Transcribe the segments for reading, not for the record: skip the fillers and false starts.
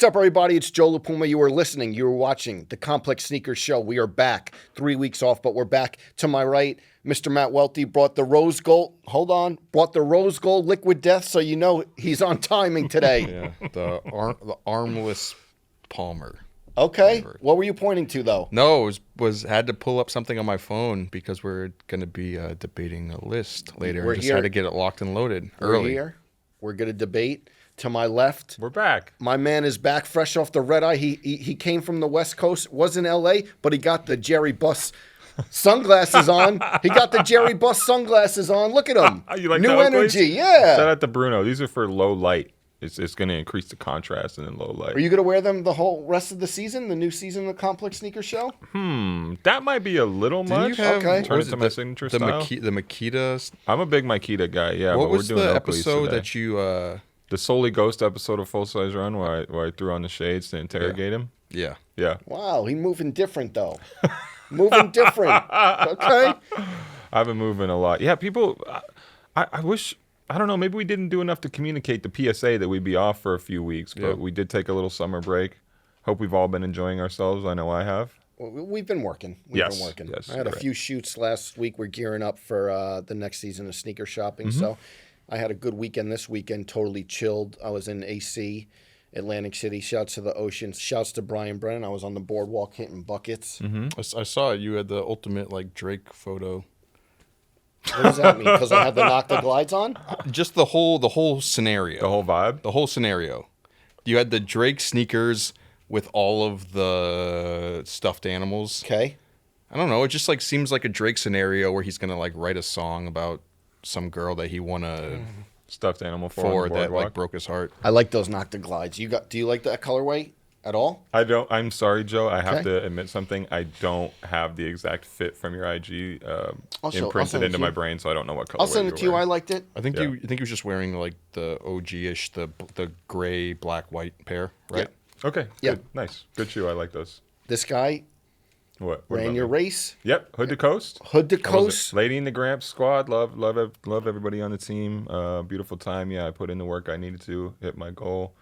What's up, everybody? It's Joe La Puma. You are listening. You are watching the Complex Sneakers Show. We are back. 3 weeks off, but we're back. To my right, Mr. Matt Welty brought the rose gold. Hold on. Brought the rose gold liquid death, so you know he's on timing today. Yeah, the armless Palmer. Okay. What were you pointing to, though? No, it was had to pull up something on my phone because we're going to be debating a list later. We're I just here. had to get it locked and loaded We're early. here. We're going to debate. To my left, we're back. My man is back, fresh off the red eye. He came from the West Coast, was in L.A., but he got the Jerry Buss sunglasses on. He got the Jerry Buss sunglasses on. Look at him. You like New the energy, yeah. Shout out to Bruno. These are for low light. It's going to increase the contrast in low light. Are you going to wear them the whole rest of the season, the new season of the Complex Sneaker Show? That might be a little much. Okay. Turn it to my signature style. The Makita. I'm a big Makita guy, yeah. What but was we're doing the Oakleys episode today. that you... The Solely Ghost episode of Full Size Run where I threw on the shades to interrogate him? Yeah. Yeah. Wow, he moving different, though. Moving different. Okay. I've been moving a lot. Yeah, people... I wish... I don't know, maybe we didn't do enough to communicate the PSA that we'd be off for a few weeks, but we did take a little summer break. Hope we've all been enjoying ourselves. I know I have. We've been working. Yes, I had a few shoots last week. We're gearing up for the next season of sneaker shopping. So I had a good weekend this weekend, totally chilled. I was in AC, Atlantic City. Shouts to the Oceans. Shouts to Brian Brennan. I was on the boardwalk hitting buckets. I saw you had the ultimate Drake photo. What does that mean? Because I had the Knock the Glides on? Just the whole scenario. The whole vibe? The whole scenario. You had the Drake sneakers with all of the stuffed animals. Okay. I don't know. It just seems like a Drake scenario where he's gonna write a song about some girl that he won a stuffed animal for that broke his heart. I like those Knock the Glides. Do you like that colorway at all? I don't. I'm sorry, Joe. I have to admit something. I don't have the exact fit from your IG imprinted into my brain, so I don't know what color. I'll send it to you. I liked it. I think you think he was just wearing the OG-ish, the gray, black, white pair, right? Yeah. Okay. Yeah. Good. Nice. Good shoe. I like those. This guy What ran your race. Yep. Hood to coast. Hood to coast. Lady in the Gramps squad. Love everybody on the team. Beautiful time. Yeah, I put in the work I needed to hit my goal.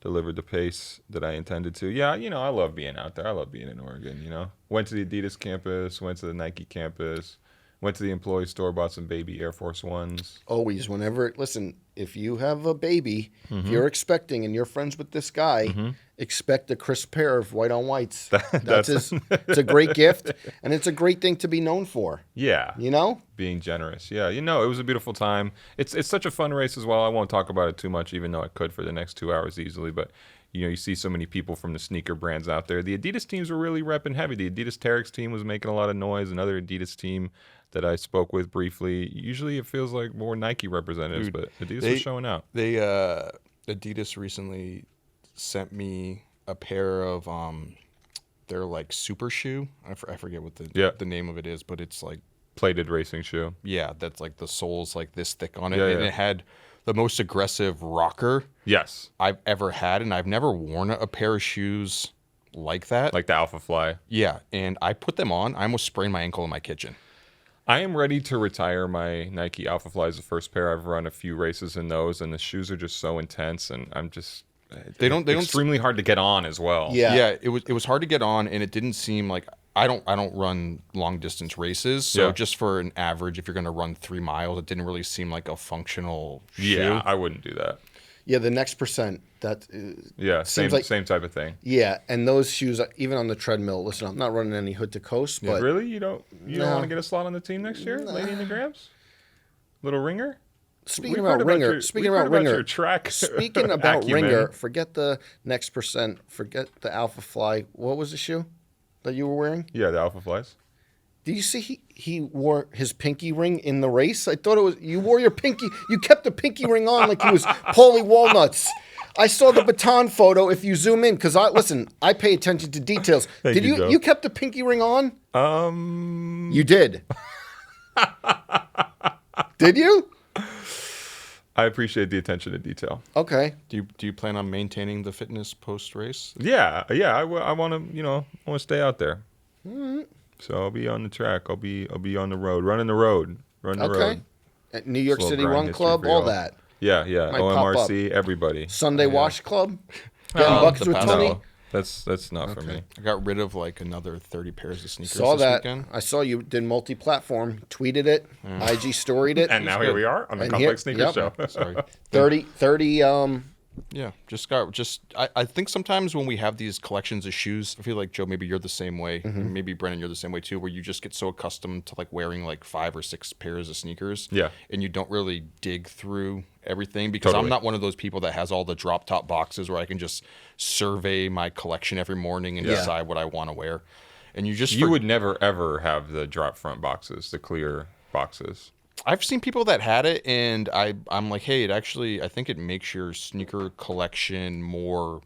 Delivered the pace that I intended to. Yeah, I love being out there. I love being in Oregon, Went to the Adidas campus, went to the Nike campus, went to the employee store, bought some baby Air Force Ones. Always, listen, if you have a baby, if you're expecting and you're friends with this guy, expect a crisp pair of white on whites. It's a great gift, and it's a great thing to be known for. Yeah. Being generous. Yeah, it was a beautiful time. It's such a fun race as well. I won't talk about it too much, even though I could for the next 2 hours easily, but you see so many people from the sneaker brands out there. The Adidas teams were really repping heavy. The Adidas Terex team was making a lot of noise. Another Adidas team that I spoke with briefly. Usually it feels like more Nike representatives, but Adidas was showing out. Adidas recently sent me a pair of their super shoe. I forget what the name of it is, but it's plated racing shoe. Yeah, that's the sole's this thick on it, and it had the most aggressive rocker I've ever had, and I've never worn a pair of shoes like that. Like the Alpha Fly. Yeah, and I put them on. I almost sprained my ankle in my kitchen. I am ready to retire my Nike Alpha Flies, the first pair. I've run a few races in those, and the shoes are just so intense, and I'm just... They don't extremely hard to get on as well. Yeah, it was hard to get on, and it didn't seem like... I don't run long distance races, so just for an average, if you're going to run 3 miles, it didn't really seem like a functional shoe. Yeah, I wouldn't do that. Yeah, the next percent. Same type of thing. Yeah, and those shoes, even on the treadmill. Listen, I'm not running any Hood to Coast, but really, you don't want to get a slot on the team next year, Lady in the Grams, little ringer. Speaking about Ringer, your track. Speaking about Ringer, forget the next percent. Forget the Alpha Fly. What was the shoe that you were wearing? Yeah, the Alpha Flies. Did you see he wore his pinky ring in the race? I thought it was you wore your pinky. You kept the pinky ring on like he was Paulie Walnuts. I saw the baton photo. If you zoom in, because I pay attention to details. Thank you, Joe. You kept the pinky ring on? You did. Did you? I appreciate the attention to detail. Okay. Do you plan on maintaining the fitness post race? Yeah. I want to stay out there. Mm-hmm. So I'll be on the track. I'll be on the road, running the road, road. At New York City Run Club, all that. Yeah. Might pop OMRC, everybody. Sunday Wash Club. Getting buckets the with Patta. Tony. That's not for me. I got rid of like another 30 pairs of sneakers Saw this that. weekend. I saw you did multi-platform, tweeted it, IG storied it. And now here we are on the And Complex here- Sneakers yep. Show. Sorry. 30 Yeah, I think sometimes when we have these collections of shoes, I feel like, Joe, maybe you're the same way. Maybe Brennan, you're the same way too, where you just get so accustomed to like wearing like 5 or 6 pairs of sneakers. Yeah. And you don't really dig through everything because I'm not one of those people that has all the drop top boxes where I can just survey my collection every morning and decide what I want to wear. And you would never ever have the drop front boxes, the clear boxes. I've seen people that had it, and I'm like, hey, I think it makes your sneaker collection more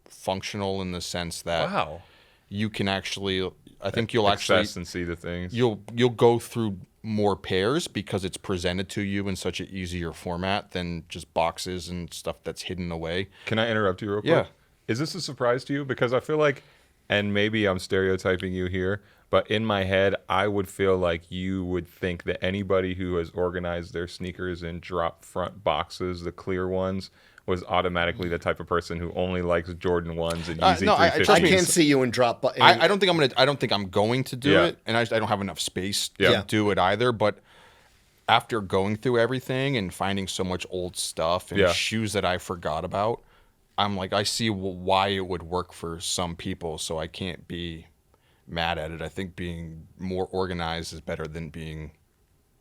functional in the sense that you can actually, I think you'll access and see the things. You'll go through more pairs because it's presented to you in such an easier format than just boxes and stuff that's hidden away. Can I interrupt you real quick? Yeah. Is this a surprise to you? Because I feel like, and maybe I'm stereotyping you here, but in my head, I would feel like you would think that anybody who has organized their sneakers in drop front boxes, the clear ones, was automatically the type of person who only likes Jordan 1s and Yeezy 350s. I can't see you in drop. I don't think I'm going to do it, and I don't have enough space to do it either. But after going through everything and finding so much old stuff and shoes that I forgot about, I'm like, I see why it would work for some people. So I can't be mad at it. I think being more organized is better than being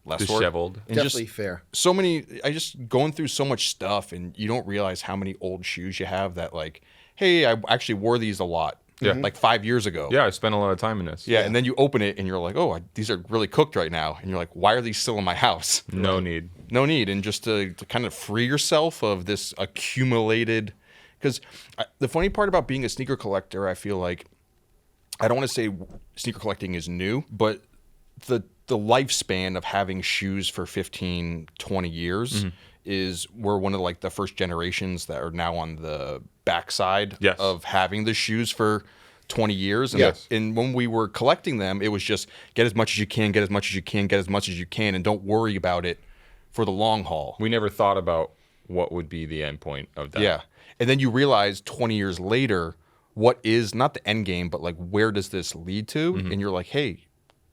less disheveled. Definitely fair. I just going through so much stuff, and you don't realize how many old shoes you have that like, hey, I actually wore these a lot. Yeah. Like 5 years ago. Yeah, I spent a lot of time in this. Yeah, and then you open it and you're like, oh, these are really cooked right now. And you're like, why are these still in my house? No need. No need. And just to kind of free yourself of this accumulated, because the funny part about being a sneaker collector, I feel like, I don't want to say sneaker collecting is new, but the lifespan of having shoes for 15, 20 years is we're one of like the first generations that are now on the backside of having the shoes for 20 years. And, and when we were collecting them, it was just get as much as you can, get as much as you can, get as much as you can, and don't worry about it for the long haul. We never thought about what would be the end point of that. Yeah. And then you realize 20 years later, what is not the end game, but like where does this lead to? And you're like, hey,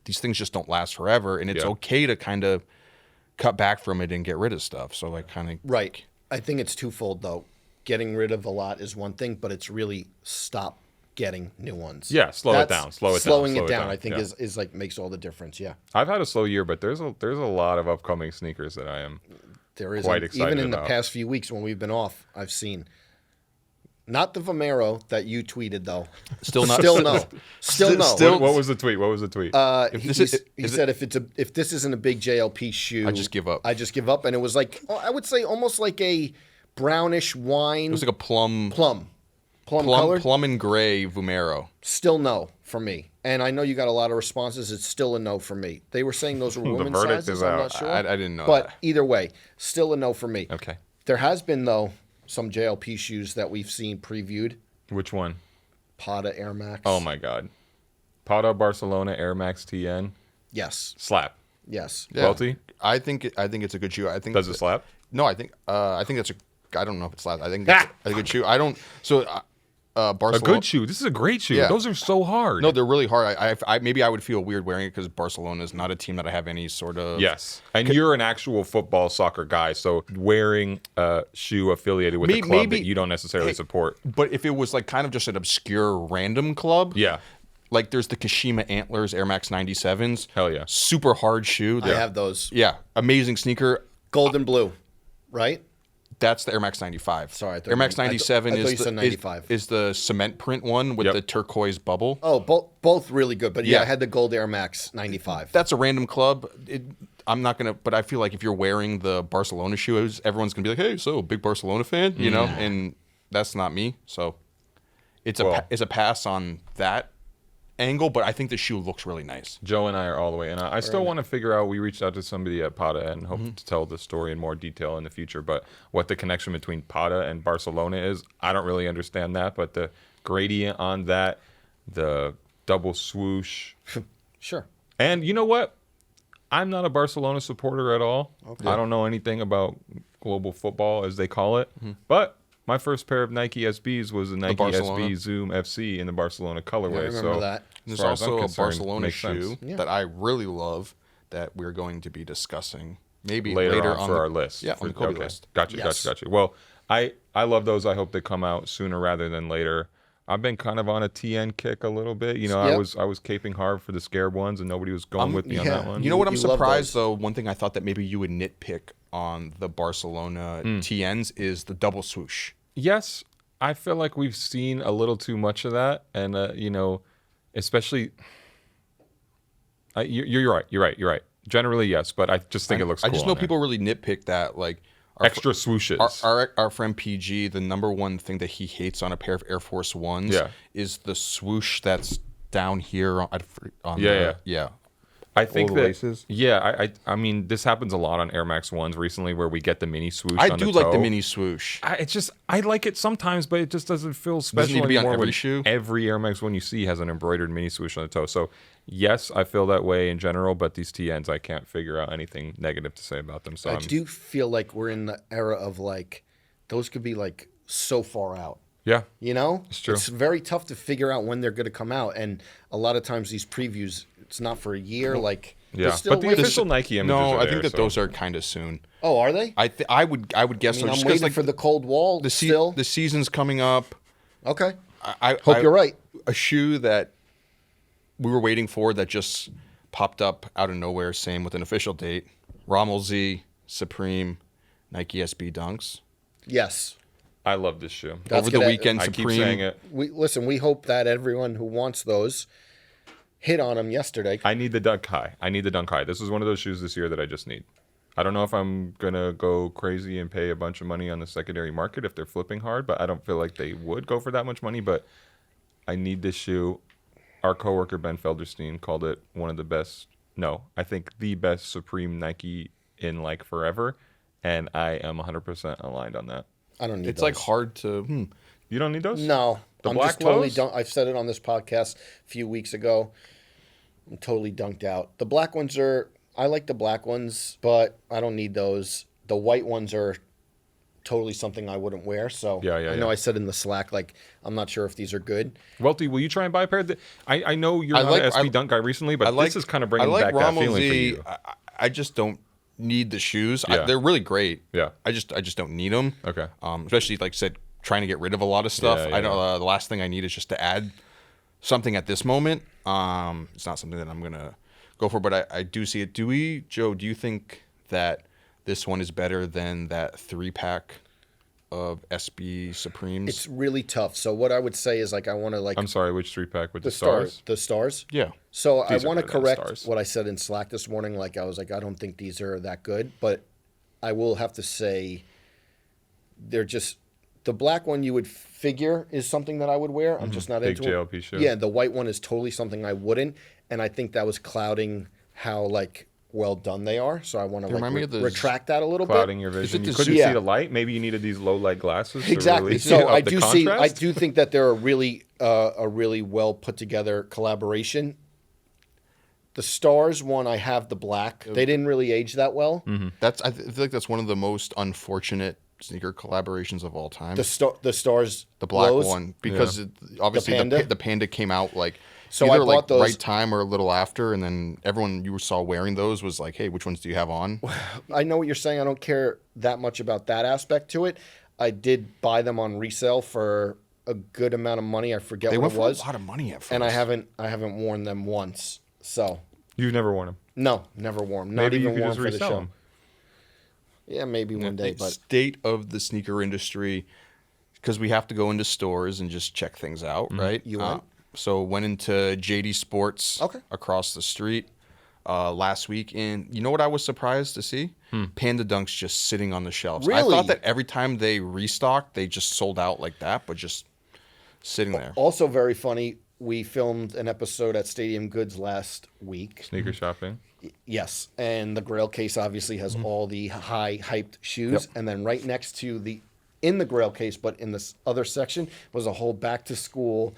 these things just don't last forever, and it's okay to kind of cut back from it and get rid of stuff. So I kind of right. I think it's twofold though. Getting rid of a lot is one thing, but it's really stop getting new ones. Yeah, slow it down. Slowing it down. I think is like makes all the difference. Yeah. I've had a slow year, but there's a lot of upcoming sneakers that I am quite excited even in about. the past few weeks when we've been off, I've seen. Not the Vomero that you tweeted though. Still no. What was the tweet? He said if this isn't a big JLP shoe, I just give up. And it was like I would say almost like a brownish wine. It was like a plum color, plum and gray Vomero. Still no for me. And I know you got a lot of responses. It's still a no for me. They were saying those were women's verdict sizes. is I'm out. not sure. I didn't know but that. Either way, still a no for me. Okay. There has been though some JLP shoes that we've seen previewed. Which one? Patta Air Max. Oh my God. Patta Barcelona Air Max TN. Yes. Slap. Yes. Yeah. Welty? I think it's a good shoe. I think Does it slap? No, I think that's a. I don't know if it slaps. I think it's a good shoe. I don't. So Barcelona. A good shoe. This is a great shoe. Yeah. Those are so hard. No, they're really hard. I maybe I would feel weird wearing it because Barcelona is not a team that I have any sort of. Yes, and you're an actual football soccer guy, so wearing a shoe affiliated with a club that you don't necessarily support. But if it was like kind of just an obscure random club, like there's the Kashima Antlers Air Max 97s. Hell yeah, super hard shoe. I have those. Yeah, amazing sneaker. Gold and blue, right? That's the Air Max 95. Sorry, Air Max 97 is the cement print one with the turquoise bubble. Oh, both really good. But I had the gold Air Max 95. That's a random club. I'm not gonna, but I feel like if you're wearing the Barcelona shoes, everyone's gonna be like, "Hey, so big Barcelona fan," you know, and that's not me. So it's a pass on that angle, but I think the shoe looks really nice. Joe and I are all the way, and I still want to figure out. We reached out to somebody at Patta and hope to tell the story in more detail in the future. But what the connection between Patta and Barcelona is, I don't really understand that. But the gradient on that, the double swoosh, sure. And you know what? I'm not a Barcelona supporter at all. Okay. I don't know anything about global football, as they call it. But my first pair of Nike SBs was a Nike Barcelona. SB Zoom FC in the Barcelona colorway. I remember so that. There's as far as I'm also a concerned, Barcelona makes shoe sense. that I really love that we're going to be discussing maybe later on for the, our list. Yeah, on the Kobe okay. list. Gotcha. Yes. Well, I love those. I hope they come out sooner rather than later. I've been kind of on a TN kick a little bit. You know, Yep. I was caping hard for the Scarab ones, and nobody was going with me on yeah. that one. You know what I'm You love surprised those. though? One thing I thought that maybe you would nitpick on the Barcelona TNs is the double swoosh. Yes, I feel like we've seen a little too much of that, and you know, especially. You're right. Generally, yes, but I just think it looks. I cool just know on there. people really nitpick that, like Extra swooshes. Our friend PG, the number one thing that he hates on a pair of Air Force Ones is the swoosh that's down here on Yeah. I think the that laces. yeah, I mean this happens a lot on Air Max ones recently where we get the mini swoosh. I on do the like the toe. mini swoosh. I like it sometimes, but it just doesn't feel special need to be on anymore every when shoe? every Air Max one you see has an embroidered mini swoosh on the toe. So yes, I feel that way in general, but these TNs I can't figure out anything negative to say about them. So I I'm, do feel like we're in the era of like those could be like so far out. yeah, You know, It's true. It's very tough to figure out when they're going to come out, and a lot of times these previews, it's not for a year. Like, they're yeah. still But the waiting- official Nike images No, are I there, think that so- those are kind of soon. Oh, are they? I would guess I so. mean, I'm Just waiting because for the cold wall. Still, the season's coming up. okay. I Hope you're right. A shoe that we were waiting for that just popped up out of nowhere. Same with an official date. Rommel Z Supreme Nike SB Dunks. Yes. I love this shoe. That's Over the gonna- weekend, I Supreme. keep saying it. We hope that everyone who wants those hit on them yesterday. I need the Dunk High. This is one of those shoes this year that I just need. I don't know if I'm gonna go crazy and pay a bunch of money on the secondary market if they're flipping hard, but I don't feel like they would go for that much money. But I need this shoe. Our coworker Ben Felderstein called it one of the best. No, I think the best Supreme Nike in like forever, and I am 100% aligned on that. I don't need It's those. like hard to. You don't need those? No, The I'm black just totally lows? done. I've said it on this podcast a few weeks ago. I'm totally dunked out. The black ones are. I like the black ones, but I don't need those. The white ones are totally something I wouldn't wear. So Yeah, I know yeah. I said in the Slack like I'm not sure if these are good. Welty, will you try and buy a pair? I know you're I not like- an SB I- Dunk guy recently, but I like this is kind of bringing I like back that Rommel feeling for Z. you. I just don't need the shoes. Yeah. They're really great. Yeah. I just don't need them. Okay. Especially like I said, trying to get rid of a lot of stuff. Yeah, I know the last thing I need is just to add something at this moment. It's not something that I'm gonna go for, but I do see it. Joe? Do you think that this one is better than that 3-pack of SB Supremes? It's really tough. So what I would say is like I want to like I'm sorry, which 3-pack with the the stars. The stars. Yeah. So These I are want to better than correct stars. what I said in Slack this morning. Like I was like, I don't think these are that good, but I will have to say they're just the black one you would figure is something that I would wear. I'm just not Big into it. JLP shoe. Yeah, the white one is totally something I wouldn't, and I think that was clouding how like well done they are. So I want to remind me like of those retract that a little Clouding bit. your it vision. You the couldn't yeah. see the light. Maybe you needed these low light glasses. To Exactly. really So up I the do contrast. I do think that they're a really well put together collaboration. The stars one, I have the black. They didn't really age that well. I feel like that's one of the most unfortunate sneaker collaborations of all time. The stars, The black lows, one, because obviously Panda? the Panda came out like So either I like bought those- right time or a little after, and then everyone you saw wearing those was like, "Hey, which ones do you have on?" I know what you're saying. I don't care that much about that aspect to it. I did buy them on resale for a good amount of money. I forget They what went it for was, a lot of money at first, and I haven't worn them once. So You've never worn them. no, never worn them. Not Maybe you even could worn just for the resell show. them. Yeah, maybe one day, The but state of the sneaker industry, because we have to go into stores and just check things out, right? You went? So went into JD Sports Okay. across the street last week, and you know what I was surprised to see? Panda Dunks just sitting on the shelves. I Really? thought that every time they restocked, they just sold out like that, but just sitting there. also very funny. We filmed an episode at Stadium Goods last week. Sneaker shopping. Yes, and the Grail case obviously has all the high hyped shoes, and then right next to in the Grail case, but in this other section was a whole back to school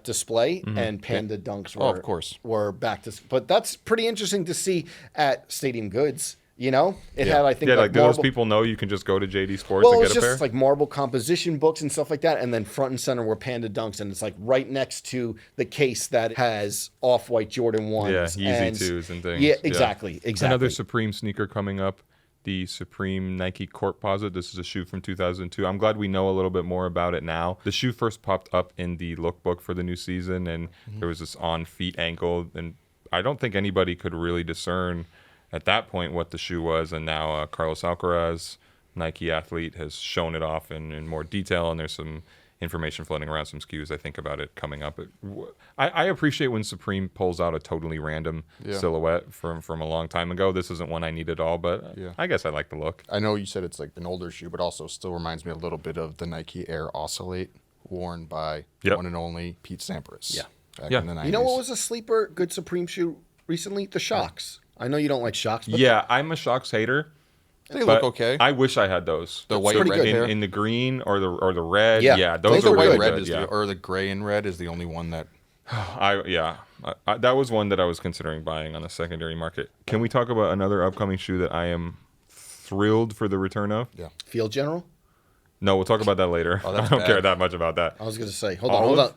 display, and Panda Dunks were, Oh, of course. were back to. But that's pretty interesting to see at Stadium Goods. You know, it had, I think, Yeah, like do marble, those people know you can just go to JD Sports well, and it's get a just pair? like marble composition books and stuff like that. And then front and center were Panda Dunks. And it's like right next to the case that has off-white Jordan 1s. Yeah, Yeezy 2s and things. Yeah, exactly. Another Supreme sneaker coming up, the Supreme Nike Court Posit. This is a shoe from 2002. I'm glad we know a little bit more about it now. The shoe first popped up in the lookbook for the new season, and there was this on-feet ankle, and I don't think anybody could really discern at that point what the shoe was, and now Carlos Alcaraz, Nike athlete, has shown it off in more detail, and there's some information floating around, some SKUs I think about it coming up. I appreciate when Supreme pulls out a totally random silhouette from a long time ago. This isn't one I need at all, but I guess I like the look. I know you said it's like an older shoe, but also still reminds me a little bit of the Nike Air Oscillate worn by one and only Pete Sampras. Back in the 90s. You know what was a sleeper good Supreme shoe recently? The Shocks. I know you don't like Shocks, but Yeah, I'm a Shocks hater. They But look okay. I wish I had those. The white and red in the green or the red. Yeah. Yeah, I think those the are white really red good. is Yeah. or the gray and red is the only one that. I that was one that I was considering buying on the secondary market. Can we talk about another upcoming shoe that I am thrilled for the return of? Yeah. Field General? No, we'll talk about that later. Oh, I that's don't bad. care that much about that. I was going to say, hold on. Let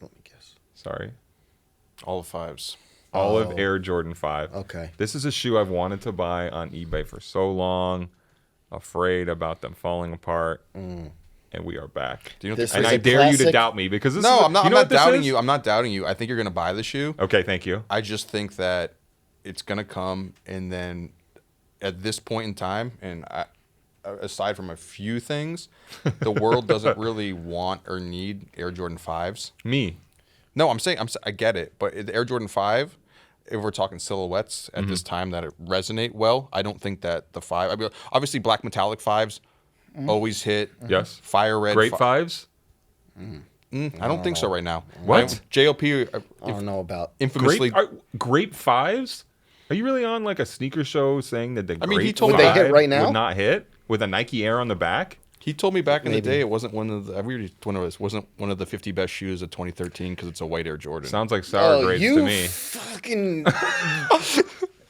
me guess. Sorry. All of fives. Olive Air Jordan 5. Okay. This is a shoe I've wanted to buy on eBay for so long, afraid about them falling apart, and we are back. Do you know This And is I a dare you to classic- doubt me because this No, is I'm not. You I'm know not what this doubting is? you. I'm not doubting you. I think you're going to buy the shoe. Okay, thank you. I just think that it's going to come, and then at this point in time, and aside from a few things, the world doesn't really want or need Air Jordan 5s. Me. No, I'm saying I get it, but the Air Jordan 5, if we're talking silhouettes at this time that it resonate well, I don't think that the 5. I mean, obviously black metallic 5s always hit. Yes. Fire red. Great fives? I don't think so right now. What? JLP I don't know about. infamously. Grape fives? Are you really on like a sneaker show saying that the I mean, he Grape told me- Would they hit 5 right now? would not hit with a Nike Air on the back? He told me back in the Maybe. day it wasn't one of the. I read one of it wasn't one of the 50 best shoes of 2013 because it's a white Air Jordan. Sounds like sour grapes you to me. fucking.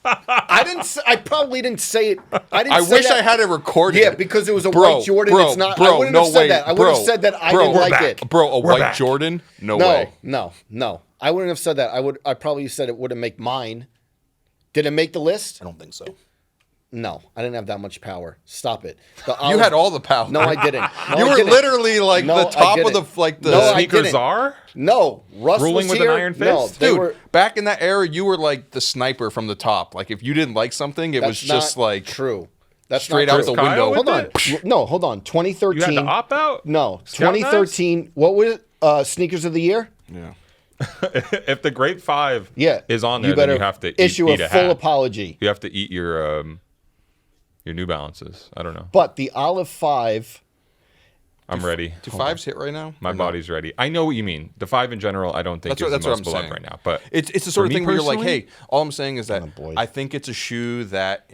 I probably didn't say it. I didn't. I say wish that. I had it recorded. Yeah, because it was a Bro, white Jordan. bro, It's not. bro, I wouldn't no have said way, that. I would have bro, said that I bro, didn't we're like back. it. Bro, a We're white back. Jordan? No way. No. I wouldn't have said that. I probably said it wouldn't make mine. Did it make the list? I don't think so. No, I didn't have that much power. Stop it. You had all the power. No, I didn't. No, You I were didn't. literally like No, the I top of didn't. the like the No, I Sneaker didn't. czar? No, Russ Ruling was with an here. iron No, fist? they dude. were. Back in that era, you were like the sniper from the top. Like if you didn't like something, it was That's just not like true. That's straight not out true. the window. Kyle Hold on. with No, hold on. 2013. You had to opt out? No, Scout 2013. What was it? Sneakers of the year? Yeah. If the Grape 5 Yeah. is on there, you better then you have to issue eat a a full hat. apology. You have to eat your New Balances. I don't know. But the Olive 5, I'm ready. Do fives hit right now? My Or no? body's ready. I know what you mean. The 5 in general, I don't think That's is what the most I'm beloved saying right now. But It's the sort of for me thing where you're like, personally- hey, all I'm saying is that boy. I think it's a shoe that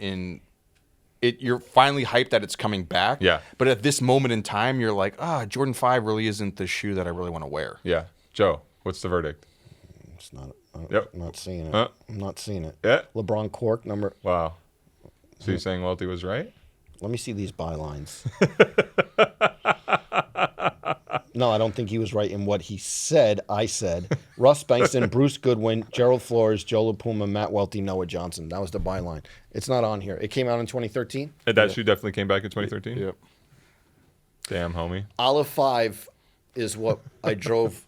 you're finally hyped that it's coming back. Yeah. But at this moment in time, you're like, Jordan 5 really isn't the shoe that I really want to wear. yeah, Joe, what's the verdict? it's not. Yep. I'm not seeing it. Huh? I'm not seeing it. Yeah. LeBron Cork number. Wow. So you're saying Welty was right? Let me see these bylines. No, I don't think he was right in what he said. I said Russ Bankston, Bruce Goodwin, Gerald Flores, Joe La Puma, Matt Welty, Noah Johnson. That was the byline. It's not on here. It came out in 2013. That shoe definitely came back in 2013? Yep. Damn, homie. Olive 5 is what I drove.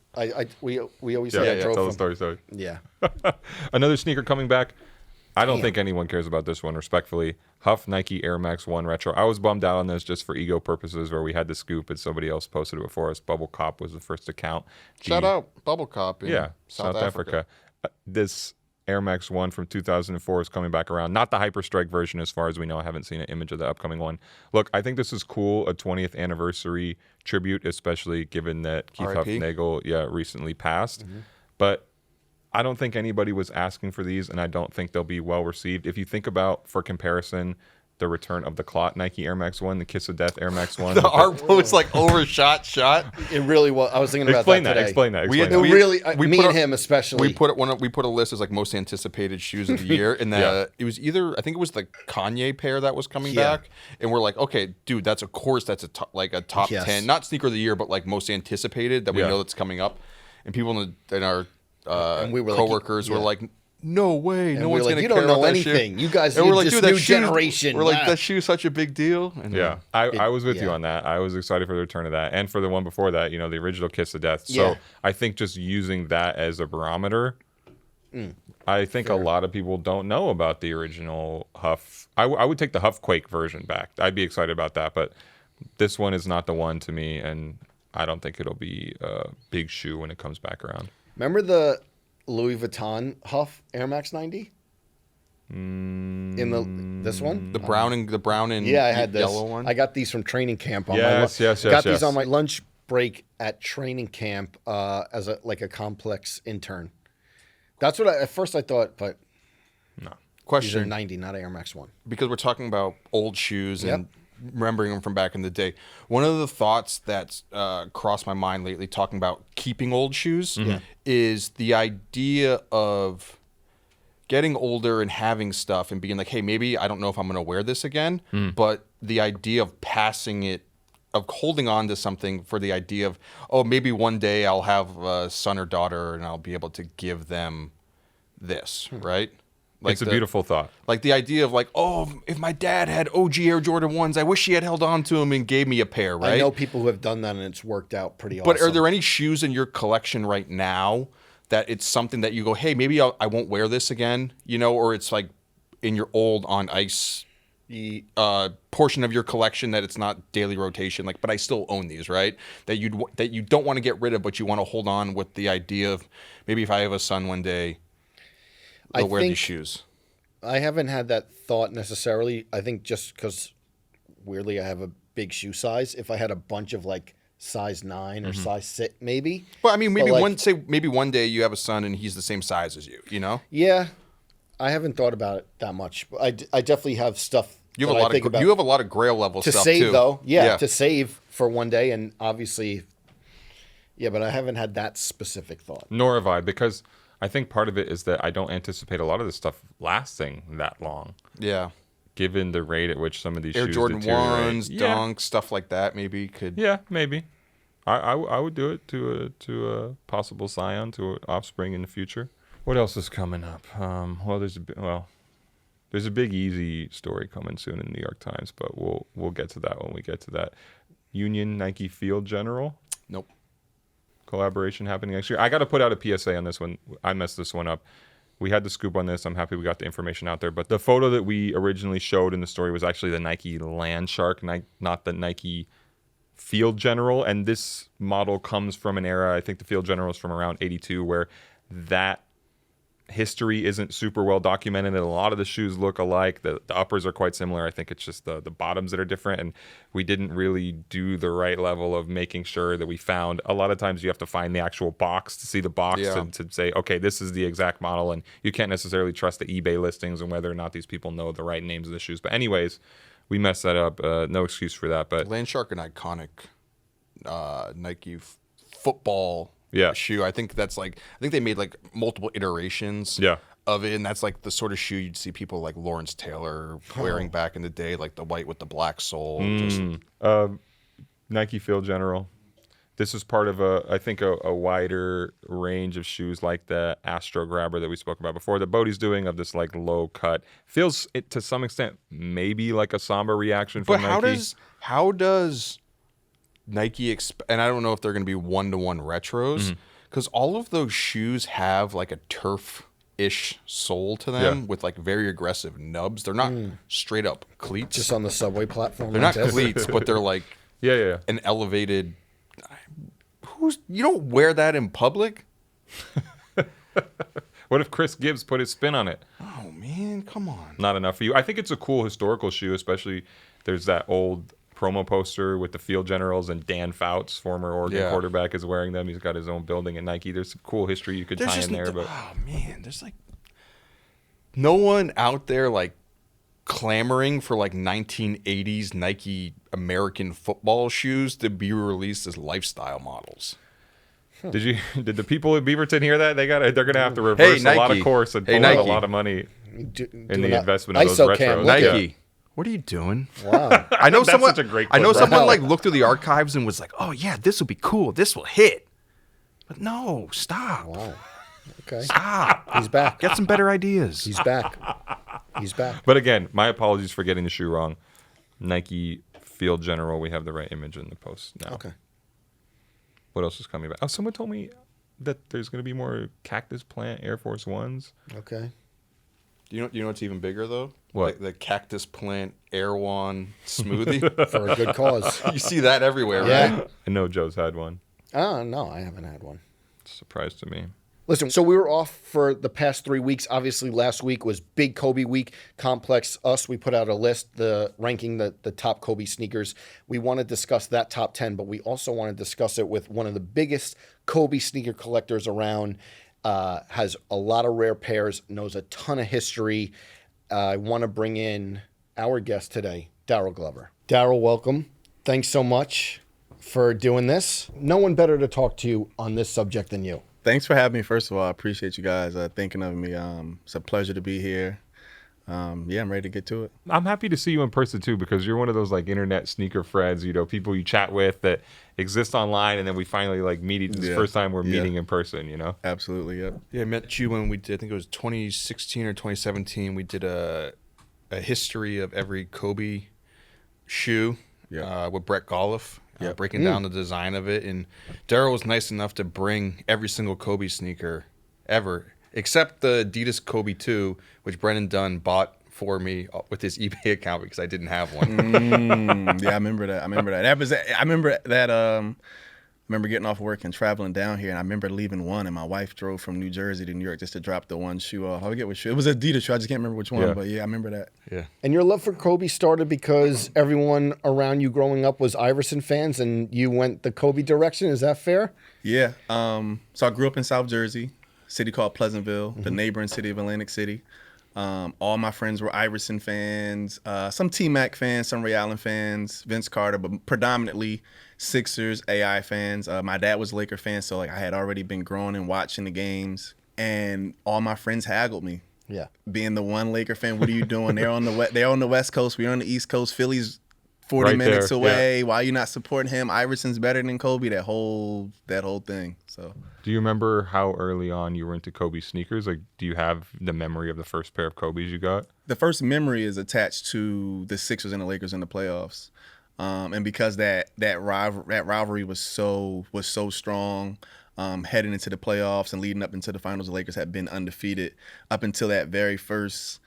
We always say I drove tell the from. story. Yeah. Another sneaker coming back. I don't think anyone cares about this one, respectfully. Huff Nike Air Max 1 Retro. I was bummed out on this just for ego purposes where we had the scoop and somebody else posted it before us. Bubble Cop was the first account. Shout out Bubble Cop in South Africa. This Air Max 1 from 2004 is coming back around. Not the Hyper Strike version as far as we know. I haven't seen an image of the upcoming one. Look, I think this is cool, a 20th anniversary tribute, especially given that Keith R.I.P. Huffnagel recently passed. But I don't think anybody was asking for these, and I don't think they'll be well received. If you think about, for comparison, the return of the Clot Nike Air Max 1, the Kiss of Death Air Max 1. The art post like overshot shot. It really was. I was thinking about that today. Explain that. We had- It really, we me put and a- him especially. We put a list as like most anticipated shoes of the year, and it was either I think it was the Kanye pair that was coming back, and we're like, okay, dude, that's a top Yes. 10, not sneaker of the year, but like most anticipated that we know that's coming up, and people in our And we were like, coworkers were like, no way, no we were one's like, gonna you care don't know about that shoe. anything. You guys And need we're like, this dude, that new shoe's- generation. We're like, Ah. that shoe's such a big deal. And Yeah, I was with you yeah. on that. I was excited for the return of that, and for the one before that, the original Kiss of Death. So Yeah. I think just using that as a barometer, I think a lot of people don't know about the original Huff. I would take the Huff Quake version back. I'd be excited about that, but this one is not the one to me, and I don't think it'll be a big shoe when it comes back around. Remember the Louis Vuitton Huff Air Max 90? In this one? the brown and Yeah, I had this. yellow one. I got these from training camp. Yes. Got these on my lunch break at training camp as a complex intern. That's what at first I thought, but these are Question: 90, not Air Max 1. because we're talking about old shoes Yep. and remembering them from back in the day. One of the thoughts that's crossed my mind lately, talking about keeping old shoes, is the idea of getting older and having stuff and being like, hey, maybe I don't know if I'm going to wear this again, but the idea of passing it, of holding on to something for the idea of, oh, maybe one day I'll have a son or daughter and I'll be able to give them this, right? Like It's a beautiful thought. Like the idea of like, oh, if my dad had OG Air Jordan 1s, I wish he had held on to them and gave me a pair, right? I know people who have done that and it's worked out pretty But awesome. are there any shoes in your collection right now that it's something that you go, hey, maybe I won't wear this again, or it's like in your old on ice portion of your collection that it's not daily rotation, like, but I still own these, right? That you don't want to get rid of, but you want to hold on with the idea of maybe if I have a son one day, I'll wear these shoes. I haven't had that thought necessarily. I think just because, weirdly, I have a big shoe size. If I had a bunch of like size 9 or size 6, maybe. Well, I mean, maybe But, like, maybe one day you have a son and he's the same size as you, Yeah, I haven't thought about it that much. But I definitely have stuff. You have that a I lot think of about you have a lot of Grail level to stuff save too. though. Yeah, to save for one day, and obviously, but I haven't had that specific thought. Nor have I, because I think part of it is that I don't anticipate a lot of this stuff lasting that long, Yeah. given the rate at which some of these Air shoes Jordan deteriorate. 1s, Dunks, stuff like that maybe could. Yeah, maybe. I would do it to a possible scion, to an offspring in the future. What else is coming up? There's a big easy story coming soon in the New York Times, but we'll get to that when we get to that. Union Nike Field General Nope. collaboration happening next year. I got to put out a PSA on this one. I messed this one up. We had the scoop on this. I'm happy we got the information out there. But the photo that we originally showed in the story was actually the Nike Land Shark, not the Nike Field General. And this model comes from an era, I think the Field General is from around 82, where that history isn't super well documented, and a lot of the shoes look alike. The uppers are quite similar. I think it's just the bottoms that are different, and we didn't really do the right level of making sure that we found. A lot of times you have to find the actual box to see the box to say, okay, this is the exact model, and you can't necessarily trust the eBay listings and whether or not these people know the right names of the shoes. But anyways, we messed that up. No excuse for that. But Landshark, an iconic Nike football shoe. I think they made like multiple iterations of it, and that's like the sort of shoe you'd see people like Lawrence Taylor wearing back in the day, like the white with the black sole. Nike Field General. This is part of a wider range of shoes like the Astro Grabber that we spoke about before that Bodie's doing, of this like low cut. Feels it to some extent maybe like a Samba reaction from Nike. But how does Nike and I don't know if they're going to be one-to-one retros, because all of those shoes have like a turf-ish sole to them with like very aggressive nubs. They're not straight up cleats. Just on the subway platform. They're not cleats, but they're like an elevated. You don't wear that in public? What if Chris Gibbs put his spin on it? Oh man, come on. Not enough for you. I think it's a cool historical shoe, especially there's that old promo poster with the Field Generals, and Dan Fouts, former Oregon quarterback, is wearing them. He's got his own building at Nike. There's some cool history you could tie in there. But oh man, there's like no one out there like clamoring for like 1980s Nike American football shoes to be released as lifestyle models. Did the people in Beaverton hear that? They're gonna have to reverse a lot of course and pull out a lot of money in the investment of those ISO retros. cam, Nike, what are you doing? Wow. I know That's someone. such a great I know clip, someone bro. like looked through the archives and was like, "Oh yeah, this will be cool. This will hit." But no, stop. Wow. Okay. Stop. He's back. Get some better ideas. He's back. He's back. But again, my apologies for getting the shoe wrong. Nike Field General, we have the right image in the post now. Okay. What else is coming back? Oh, someone told me that there's going to be more Cactus Plant Air Force Ones. Okay. You know what's even bigger though? What? Like the Cactus Plant Air One smoothie. For a good cause. You see that everywhere, Yeah. right? I know Joe's had one. Oh, no, I haven't had one. Surprise to me. Listen, so we were off for the past 3 weeks. Obviously, last week was Big Kobe Week. Complex Us, we put out a list, ranking the top Kobe sneakers. We want to discuss that top 10, but we also want to discuss it with one of the biggest Kobe sneaker collectors around. Has a lot of rare pairs, knows a ton of history. I want to bring in our guest today, Darryl Glover. Darryl, welcome. Thanks so much for doing this. No one better to talk to you on this subject than you. Thanks for having me. First of all, I appreciate you guys thinking of me. It's a pleasure to be here. I'm ready to get to it. I'm happy to see you in person too, because you're one of those like internet sneaker friends, people you chat with that exist online, and then we finally like meet. This first time we're meeting in person, Absolutely, yep. Yeah, I met you when we did, I think it was 2016 or 2017. We did a history of every Kobe shoe with Brett Golliff, breaking down the design of it. And Darryl was nice enough to bring every single Kobe sneaker ever, except the Adidas Kobe 2, which Brennan Dunne bought for me with his eBay account because I didn't have one. Yeah, I remember that. I remember that. I remember getting off work and traveling down here, and I remember leaving one, and my wife drove from New Jersey to New York just to drop the one shoe off. I forget which shoe. It was an Adidas shoe. I just can't remember which one, but yeah, I remember that. Yeah. And your love for Kobe started because everyone around you growing up was Iverson fans, and you went the Kobe direction. Is that fair? Yeah. So I grew up in South Jersey, a city called Pleasantville, the neighboring city of Atlantic City. All my friends were Iverson fans, some T-Mac fans, some Ray Allen fans, Vince Carter, but predominantly Sixers, AI fans. My dad was a Laker fan, so like I had already been growing and watching the games, and all my friends haggled me. Yeah. Being the one Laker fan, what are you doing? They're on the West Coast, we're on the East Coast. Philly's 40 Right minutes there, away. Why are you not supporting him? Iverson's better than Kobe. That whole thing. So. Do you remember how early on you were into Kobe sneakers? Like, do you have the memory of the first pair of Kobe's you got? The first memory is attached to the Sixers and the Lakers in the playoffs, and because that rivalry was so strong, heading into the playoffs and leading up into the finals, the Lakers had been undefeated up until that very first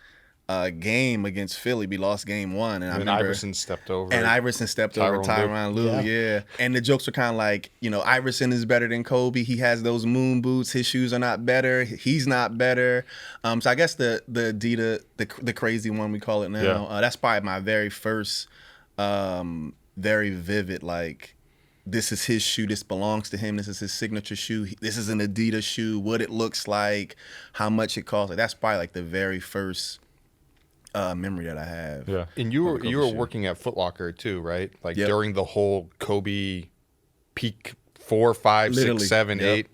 game against Philly. We lost game 1, and I remember Iverson stepped over. And Iverson stepped over Tyronn Lue, yeah. And the jokes were kind of like, Iverson is better than Kobe. He has those moon boots. His shoes are not better. He's not better. So I guess the Adidas, the crazy one we call it now, that's probably my very first very vivid, like, this is his shoe. This belongs to him. This is his signature shoe. This is an Adidas shoe. What it looks like, how much it costs. Like, that's probably like the very first memory that I have. Yeah. And you were working at Foot Locker too, right? Like during the whole Kobe peak 4, 5, Literally, 6, 7, 8.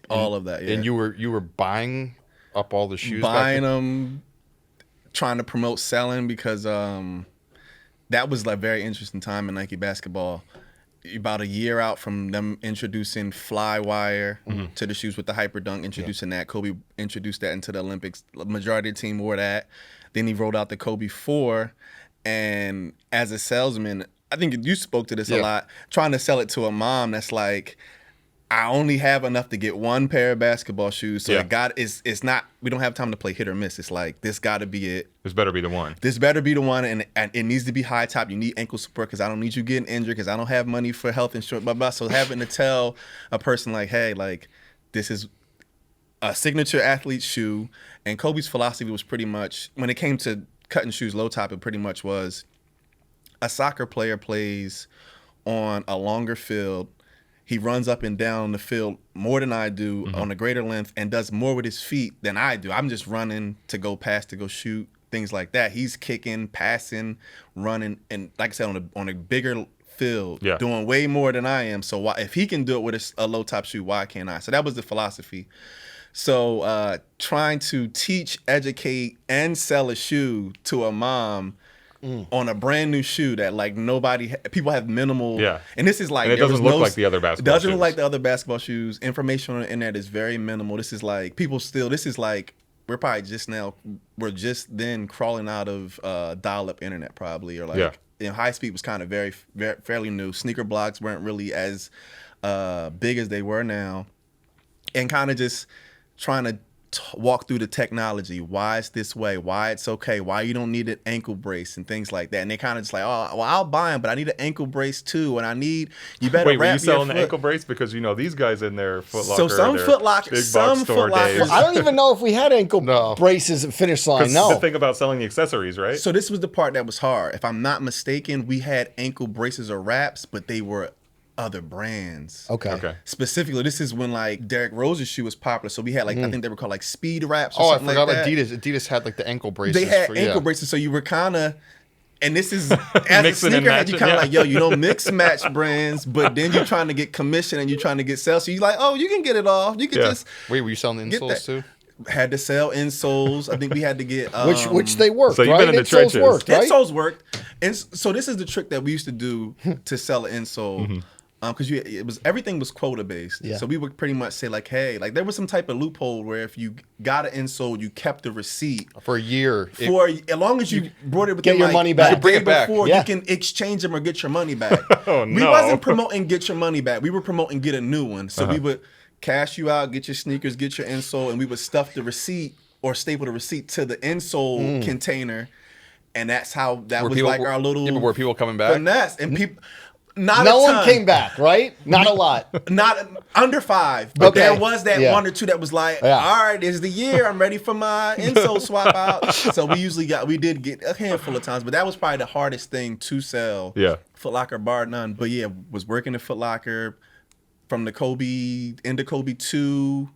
All of that, yeah. And you were buying up all the shoes, buying them, trying to promote selling, because that was like a very interesting time in Nike basketball. About a year out from them introducing Flywire to the shoes with the Hyper Dunk, introducing that. Kobe introduced that into the Olympics. The majority of the team wore that. Then he rolled out the Kobe 4. And as a salesman, I think you spoke to this a lot, trying to sell it to a mom that's like, I only have enough to get one pair of basketball shoes. So it's not, we don't have time to play hit or miss. It's like, this got to be it. This better be the one. This better be the one, and it needs to be high top. You need ankle support because I don't need you getting injured because I don't have money for health insurance, blah, blah. So having to tell a person like, hey, like, this is a signature athlete shoe. And Kobe's philosophy was pretty much, when it came to cutting shoes low top, it pretty much was a soccer player plays on a longer field. He runs up and down the field more than I do on a greater length and does more with his feet than I do. I'm just running to go pass, to go shoot, things like that. He's kicking, passing, running, and like I said, on a bigger field, doing way more than I am. So if he can do it with a low top shoe, why can't I? So that was the philosophy. So trying to teach, educate, and sell a shoe to a mom on a brand new shoe that like people have minimal. Yeah. And this is like, and it doesn't look like the other basketball shoes. It doesn't look like the other basketball shoes. Information on the internet is very minimal. This is like, we're probably we're just then crawling out of dial-up internet probably, or like, high speed was kind of fairly new. Sneaker blogs weren't really as big as they were now. And kind of just trying to walk through the technology, why it's this way, why it's okay, why you don't need an ankle brace and things like that. And they kind of just like, oh, well, I'll buy them, but I need an ankle brace too, and you better Wait, were you wrap selling your the foot. ankle brace? Because these guys in their Foot Locker, So some Foot Locker, big box store days. I don't even know if we had ankle braces at Finish Line. No. The thing about selling the accessories, right? So this was the part that was hard. If I'm not mistaken, we had ankle braces or wraps, but they were other brands. Okay. Specifically, this is when like Derrick Rose's shoe was popular. So we had like I think they were called like speed wraps. Oh, Or I something forgot like that. Adidas. Adidas had like the ankle braces. They had ankle braces, so you were kind of. And this is as a Mixing and sneakerhead, you kind of matching, like, yo, you don't mix match brands, but then you're trying to get commission and you're trying to get sales. So you're like, oh, you can get it off. You can just Wait, were you selling the get insoles that. too? Had to sell insoles. I think we had to get Which they worked. So you've right? been in the Insoles trenches. worked, right? Insoles worked, and so this is the trick that we used to do to sell an insole, because everything was quota based. Yeah. So we would pretty much say like, hey, like there was some type of loophole where if you got an insole, you kept the receipt For a year. as long as you brought it within get your like, money back. the You bring day it back. before, Yeah. you can exchange them or get your money back. Oh, We no. wasn't promoting get your money back. We were promoting get a new one. So we would cash you out, get your sneakers, get your insole, and we would stuff the receipt or staple the receipt to the insole container, and that's how Were was people- like our little. Yeah, but were people coming back? Finesse. And people, not No a one ton. came back, right? Not a lot. Not under 5, but Okay. there was that Yeah. one or two that was like, Yeah. all right, it's the year. I'm ready for my insole swap out. So we did get a handful of times, but that was probably the hardest thing to sell. Yeah. Foot Locker bar none. But yeah, was working at Foot Locker from the Kobe, into Kobe 2,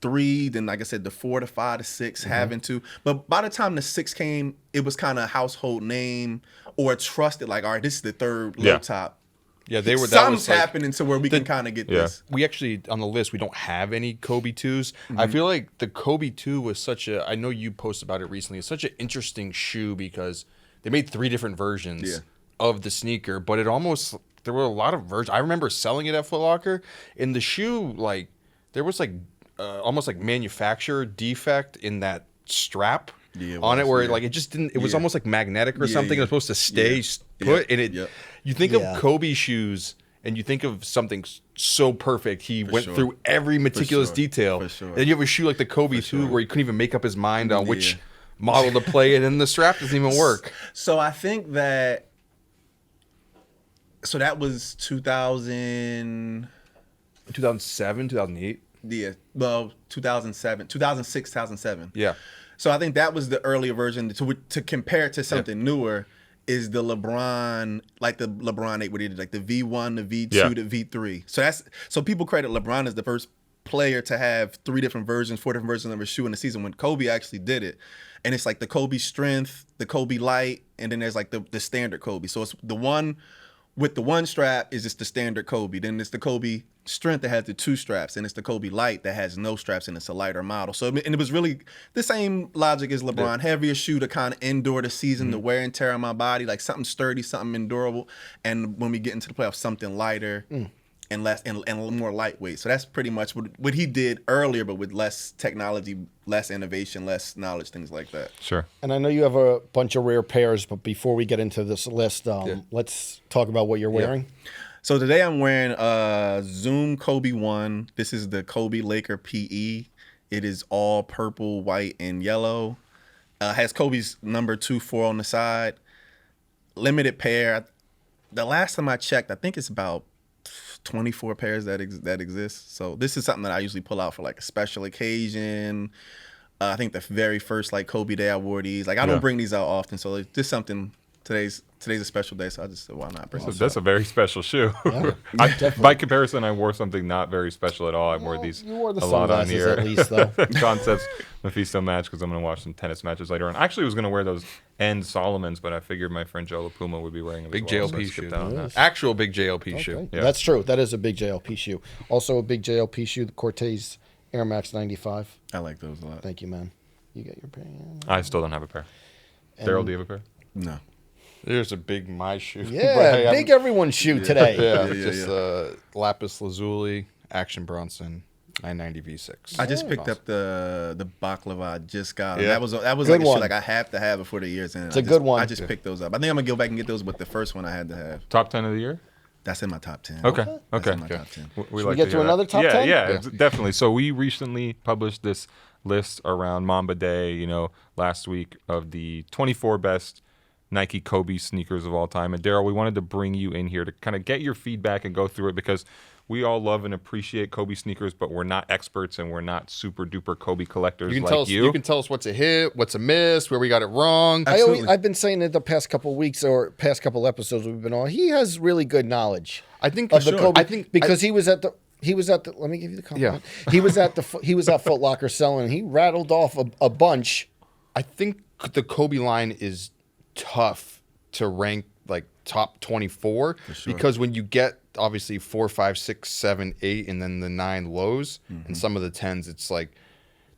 3, then like I said, the 4 to 5 to 6, having to. But by the time the 6 came, it was kind of a household name or trusted, like, all right, this is the third low Yeah. top. Yeah, they were. That Something's was like, happening to where we can kind of get this. we actually on the list we don't have any Kobe 2s. I feel like the Kobe 2 was such a, I know you posted about it recently, it's such an interesting shoe because they made 3 different versions of the sneaker, but it almost, there were a lot of versions. I remember selling it at Foot Locker, and the shoe, like there was like almost like manufacturer defect in that strap on it, where like it just didn't, it was almost like magnetic or something. It was supposed to stay put, and it you think of Kobe shoes and you think of something so perfect. He went through every meticulous detail. And then you have a shoe like the Kobe 2 where he couldn't even make up his mind on which model to play it, and the strap doesn't even work. So I think that, so that was 2000. 2007, 2008. Yeah, well, 2007, 2006, 2007. Yeah. So I think that was the earlier version. To compare it to something newer is the LeBron, like the LeBron 8, where he did like the V1, the V2, the V3. So people credit LeBron as the first player to have 3 different versions, 4 different versions of a shoe in a season when Kobe actually did it. And it's like the Kobe Strength, the Kobe Light, and then there's like the standard Kobe. So it's the one with the one strap is just the standard Kobe. Then it's the Kobe Strength that has the 2 straps, and it's the Kobe Light that has no straps, and it's a lighter model. So, and it was really the same logic as LeBron. Heavier shoe to kind of endure the season, the wear and tear on my body, like something sturdy, something endurable. And when we get into the playoffs, something lighter and less and more lightweight. So that's pretty much what he did earlier, but with less technology, less innovation, less knowledge, things like that. Sure. And I know you have a bunch of rare pairs, but before we get into this list, let's talk about what you're wearing. So today I'm wearing Zoom Kobe 1. This is the Kobe Laker PE. It is all purple, white, and yellow. Has Kobe's number 24 on the side. Limited pair. The last time I checked, I think it's about 24 pairs that exist. So this is something that I usually pull out for like a special occasion. I think the very first like Kobe Day I wore these. Like I don't bring these out often, so it's just something today's a special day, so I just said, why not bring So this that's up? a very special shoe. definitely. By comparison, I wore something not very special at all. I wore these You wore the a lot on sunglasses here. at least, though. Concepts Mephisto match because I'm going to watch some tennis matches later on. I actually was going to wear those End Solomons, but I figured my friend Joe La Puma would be wearing them. Big as well, so I JLP skipped shoe. out on that. Actual big JLP shoe. Okay. Yeah. That's true. That is a big JLP shoe. Also a big JLP shoe, the Cortez Air Max 95. I like those a lot. Thank you, man. You get your pair. I still don't have a pair. Daryl, do you have a pair? No. There's a big my shoe. Yeah, But, hey, big everyone's shoe today. Yeah, Yeah, just lapis lazuli, Action Bronson, 990 V6. I just picked up the baklava. I just got 'em. Yeah. That was Good like a shoe one. like I have to have before the year's end. It's a good one. I just picked those up. I think I'm gonna go back and get those, but the first one I had to have. Top 10 of the year? That's in my top 10. Okay. That's Okay. in my top 10. We we get to hear another that. top yeah, 10? Yeah, Yeah. definitely. So we recently published this list around Mamba Day, last week of the 24 best Nike Kobe sneakers of all time. And Daryl, we wanted to bring you in here to kind of get your feedback and go through it because we all love and appreciate Kobe sneakers, but we're not experts and we're not super duper Kobe collectors You can like tell us. you. You can tell us what's a hit, what's a miss, where we got it wrong. Absolutely. I've been saying it the past couple of weeks or past couple episodes we've been on. He has really good knowledge I think of the Kobe. I think because he was at the. Let me give you the compliment. He was at Foot Locker selling. He rattled off a bunch. I think the Kobe line is tough to rank like top 24 because when you get obviously 4, 5, 6, 7, 8, and then the 9 lows and some of the 10s, it's like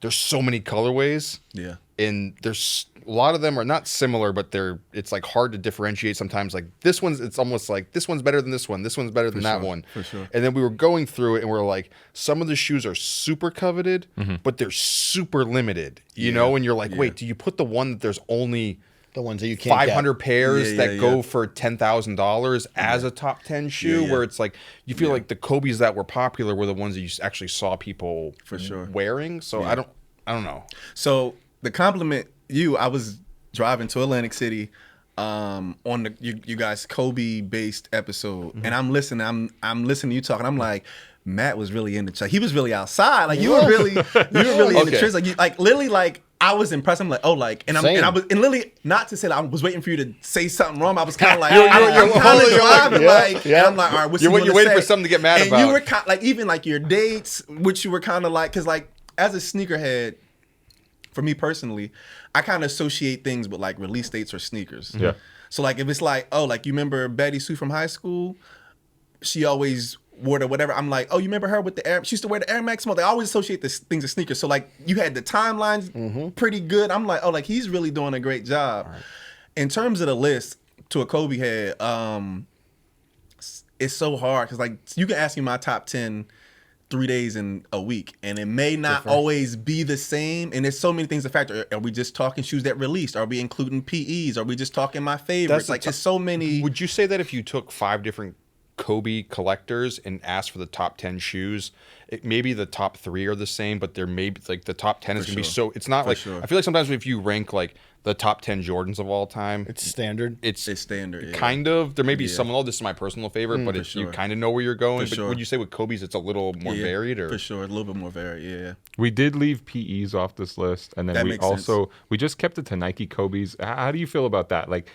there's so many colorways. Yeah. And there's a lot of them are not similar, but it's like hard to differentiate sometimes. Like this one's, it's almost like this one's better than this one. This one's better than that one. For sure. And then we were going through it and we're like, some of the shoes are super coveted, but they're super limited, you know? And you're like, wait, do you put the one that there's only The ones that you can't 500 get. pairs Yeah, that go yeah. for $10,000 as a top 10 shoe Yeah. where it's like you feel like the Kobe's that were popular were the ones that you actually saw people For sure. wearing. So I don't know. So the compliment I was driving to Atlantic City on you guys Kobe based episode, and I'm listening. I'm listening to you talking. I'm like, Matt was really in the he was really outside. Like you were really in the Okay. trenches. Like you literally like I was impressed. I'm like, oh, like, and Same. I was literally not to say that I was waiting for you to say something wrong. I was kind of like, You're I'm kind of holding your driving, yeah, like, yeah. and I'm like, all right, what's You're he gonna waiting say? for something to get mad and about. you were like, even like your dates, which you were kind of like, because like as a sneakerhead, for me personally, I kind of associate things with like release dates or sneakers. Yeah. So like if it's like, oh, like you remember Betty Sue from high school? She always wore the whatever. I'm like, oh, you remember her with the Air? She used to wear the Air Max. They always associate this things with sneakers. So like you had the timelines pretty good. I'm like, oh, like he's really doing a great job. Right. In terms of the list, to a Kobe head, it's so hard because like you can ask me my top 10 3 days in a week, and it may not always be the same. And there's so many things to factor. Are we just talking shoes that released? Are we including PEs? Are we just talking my favorites? Like, there's so many. Would you say that if you took 5 different Kobe collectors and asked for the top 10 shoes, maybe the top 3 are the same, but there may be like the top 10 is going to be so. It's not like I feel like sometimes if you rank like the top 10 Jordans of all time, It's standard. It's standard. Yeah. kind of. There may be some. This is my personal favorite, but it's, you sure. kind of know where you're going. For But sure. would you say with Kobe's it's a little more varied, or For sure, a little bit more varied. Yeah. We did leave PEs off this list, and then That we makes also we just kept it to Nike Kobe's. How do you feel about that? Like,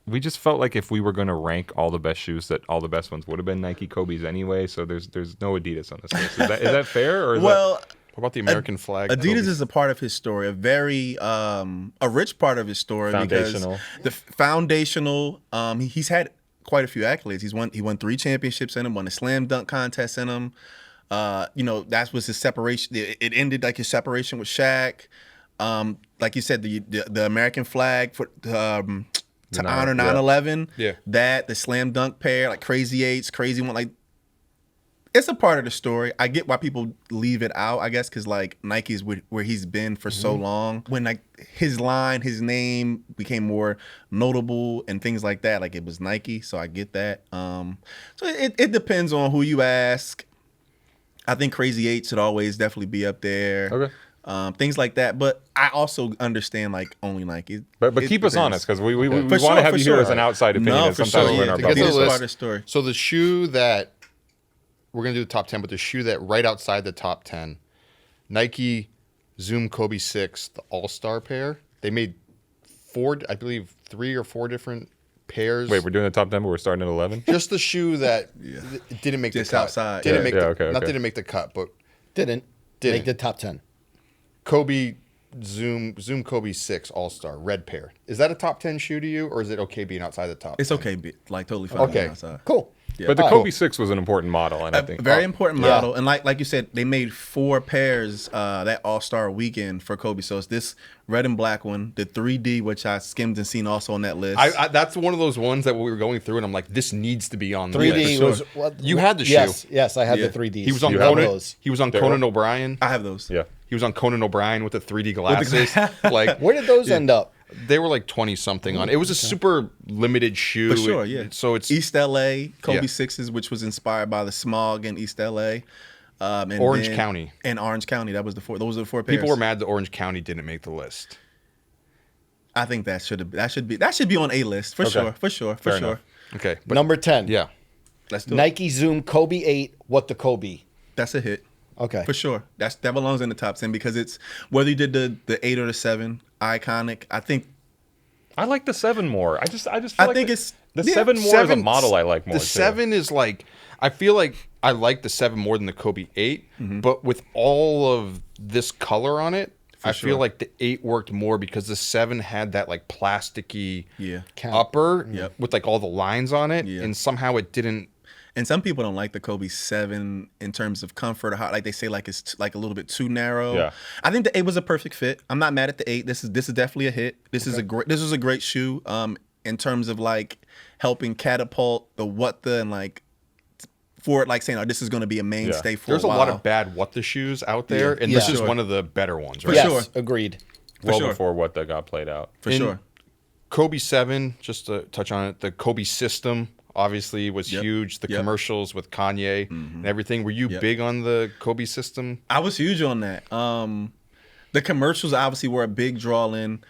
we just felt like if we were going to rank all the best shoes, that all the best ones would have been Nike Kobe's anyway. So there's no Adidas on this list. Is that fair, or is Well. what about the American flag? Adidas Kobe's? is a part of his story, a very a rich part of his story. Foundational. Because the foundational. He's had quite a few accolades. He won 3 championships in them. Won a slam dunk contest in them. That was his separation. It ended like his separation with Shaq. Like you said, the American flag for to honor 9/11. Yeah. That the slam dunk pair, like Crazy Eights, Crazy One, like. It's a part of the story. I get why people leave it out, I guess, because like Nike is where he's been for so long. When like his line, his name became more notable and things like that, like it was Nike. So I get that. So it depends on who you ask. I think Crazy 8 should always definitely be up there. Okay. Things like that. But I also understand like only Nike. But It keep us depends. honest because we want For to sure, have for you here sure. as an outside opinion. No, and for sometimes sure, we're in yeah. our To get bubble. to the Adidas is list. part of the story. So the shoe that we're going to do the top 10, but the shoe that right outside the top 10, Nike Zoom Kobe 6, the All-Star pair. They made 4, I believe 3 or 4 different pairs. Wait, we're doing the top 10, but we're starting at 11? Just the shoe that didn't make Just the cut. outside. Didn't Yeah, make yeah, the, okay, not okay. didn't make the cut, but Didn't Didn't. make the top 10. Kobe Zoom Kobe 6 All-Star red pair. Is that a top 10 shoe to you, or is it okay being outside the top? It's 10? okay, like totally fine. Okay. Outside. Cool. But the All right, Kobe cool. 6 was an important model, and I think Very important Yeah. model, and like you said, they made 4 pairs that All-Star weekend for Kobe. So it's this red and black one, the 3D, which I skimmed and seen also on that list. I that's one of those ones that we were going through, and I'm like, this needs to be on the 3D list. was sure. what, You had the shoe. Yes, I had Yeah. the 3Ds. He was on You have Conan. those. He was on Darryl? Conan O'Brien. I have those. yeah. He was on Conan O'Brien with the 3D glasses. Like, Where did those end up? they were like 20 something on. It was a super limited shoe. For sure, yeah. So it's East LA Kobe Yeah. 6s, which was inspired by the smog in East LA. And Orange County. And Orange County. That was the 4. Those are the 4 pairs. people were mad that Orange County didn't make the list. I think that should be on a list for Okay. sure. For sure. For Fair sure. enough. Okay, but Number 10. yeah, Let's do it. Nike Zoom Kobe 8. What the Kobe? That's a hit. Okay. For sure. That belongs in the top 10 because it's whether you did the 8 or the 7, iconic. I think I like the 7 more. I just feel I like think the, it's- the yeah, 7 more is a model I like more. The too. 7 is like, I feel like I like the 7 more than the Kobe 8, but with all of this color on it, I sure. feel like the 8 worked more because the 7 had that like plasticky Yeah. upper Yep. with like all the lines on it, Yeah. and somehow it didn't. and some people don't like the Kobe 7 in terms of comfort or how like they say like it's like a little bit too narrow. Yeah. I think the 8 was a perfect fit. I'm not mad at the 8. This is definitely a hit. This was a great shoe in terms of like helping catapult the what the and like for it like saying, oh, this is going to be a mainstay for There's a a while. lot of bad what the shoes out there, Yeah. and this Yeah. is Sure. one of the better ones, For right? Yes, sure. agreed. well sure. before what that got played out. for In sure. Kobe 7, just to touch on it, the Kobe system obviously was Yep. huge. The Yep. commercials with Kanye and everything. Were you Yep. big on the Kobe system? I was huge on that. The commercials obviously were a big draw in.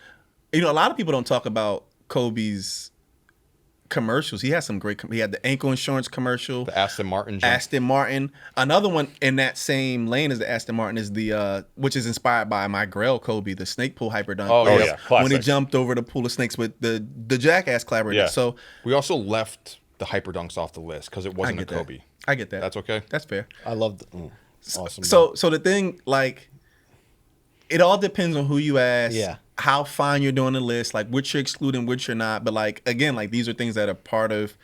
You know, a lot of people don't talk about Kobe's commercials. He had some great. He had the ankle insurance commercial. The Aston Martin jump. Aston Martin. Another one in that same lane as the Aston Martin is the which is inspired by my Grail Kobe, the snake pool hyper dunk. Oh, Oh yeah. yeah, When he classic. jumped over the pool of snakes with the Jackass collaborator. Yeah. So We also left the hyper dunks off the list because it I wasn't a get Kobe. that. I get that. That's okay. That's fair. I love awesome. So the thing, like, it all depends on who you ask. Yeah. How fine you're doing the list, like which you're excluding, which you're not. But like again, like these are things that are part of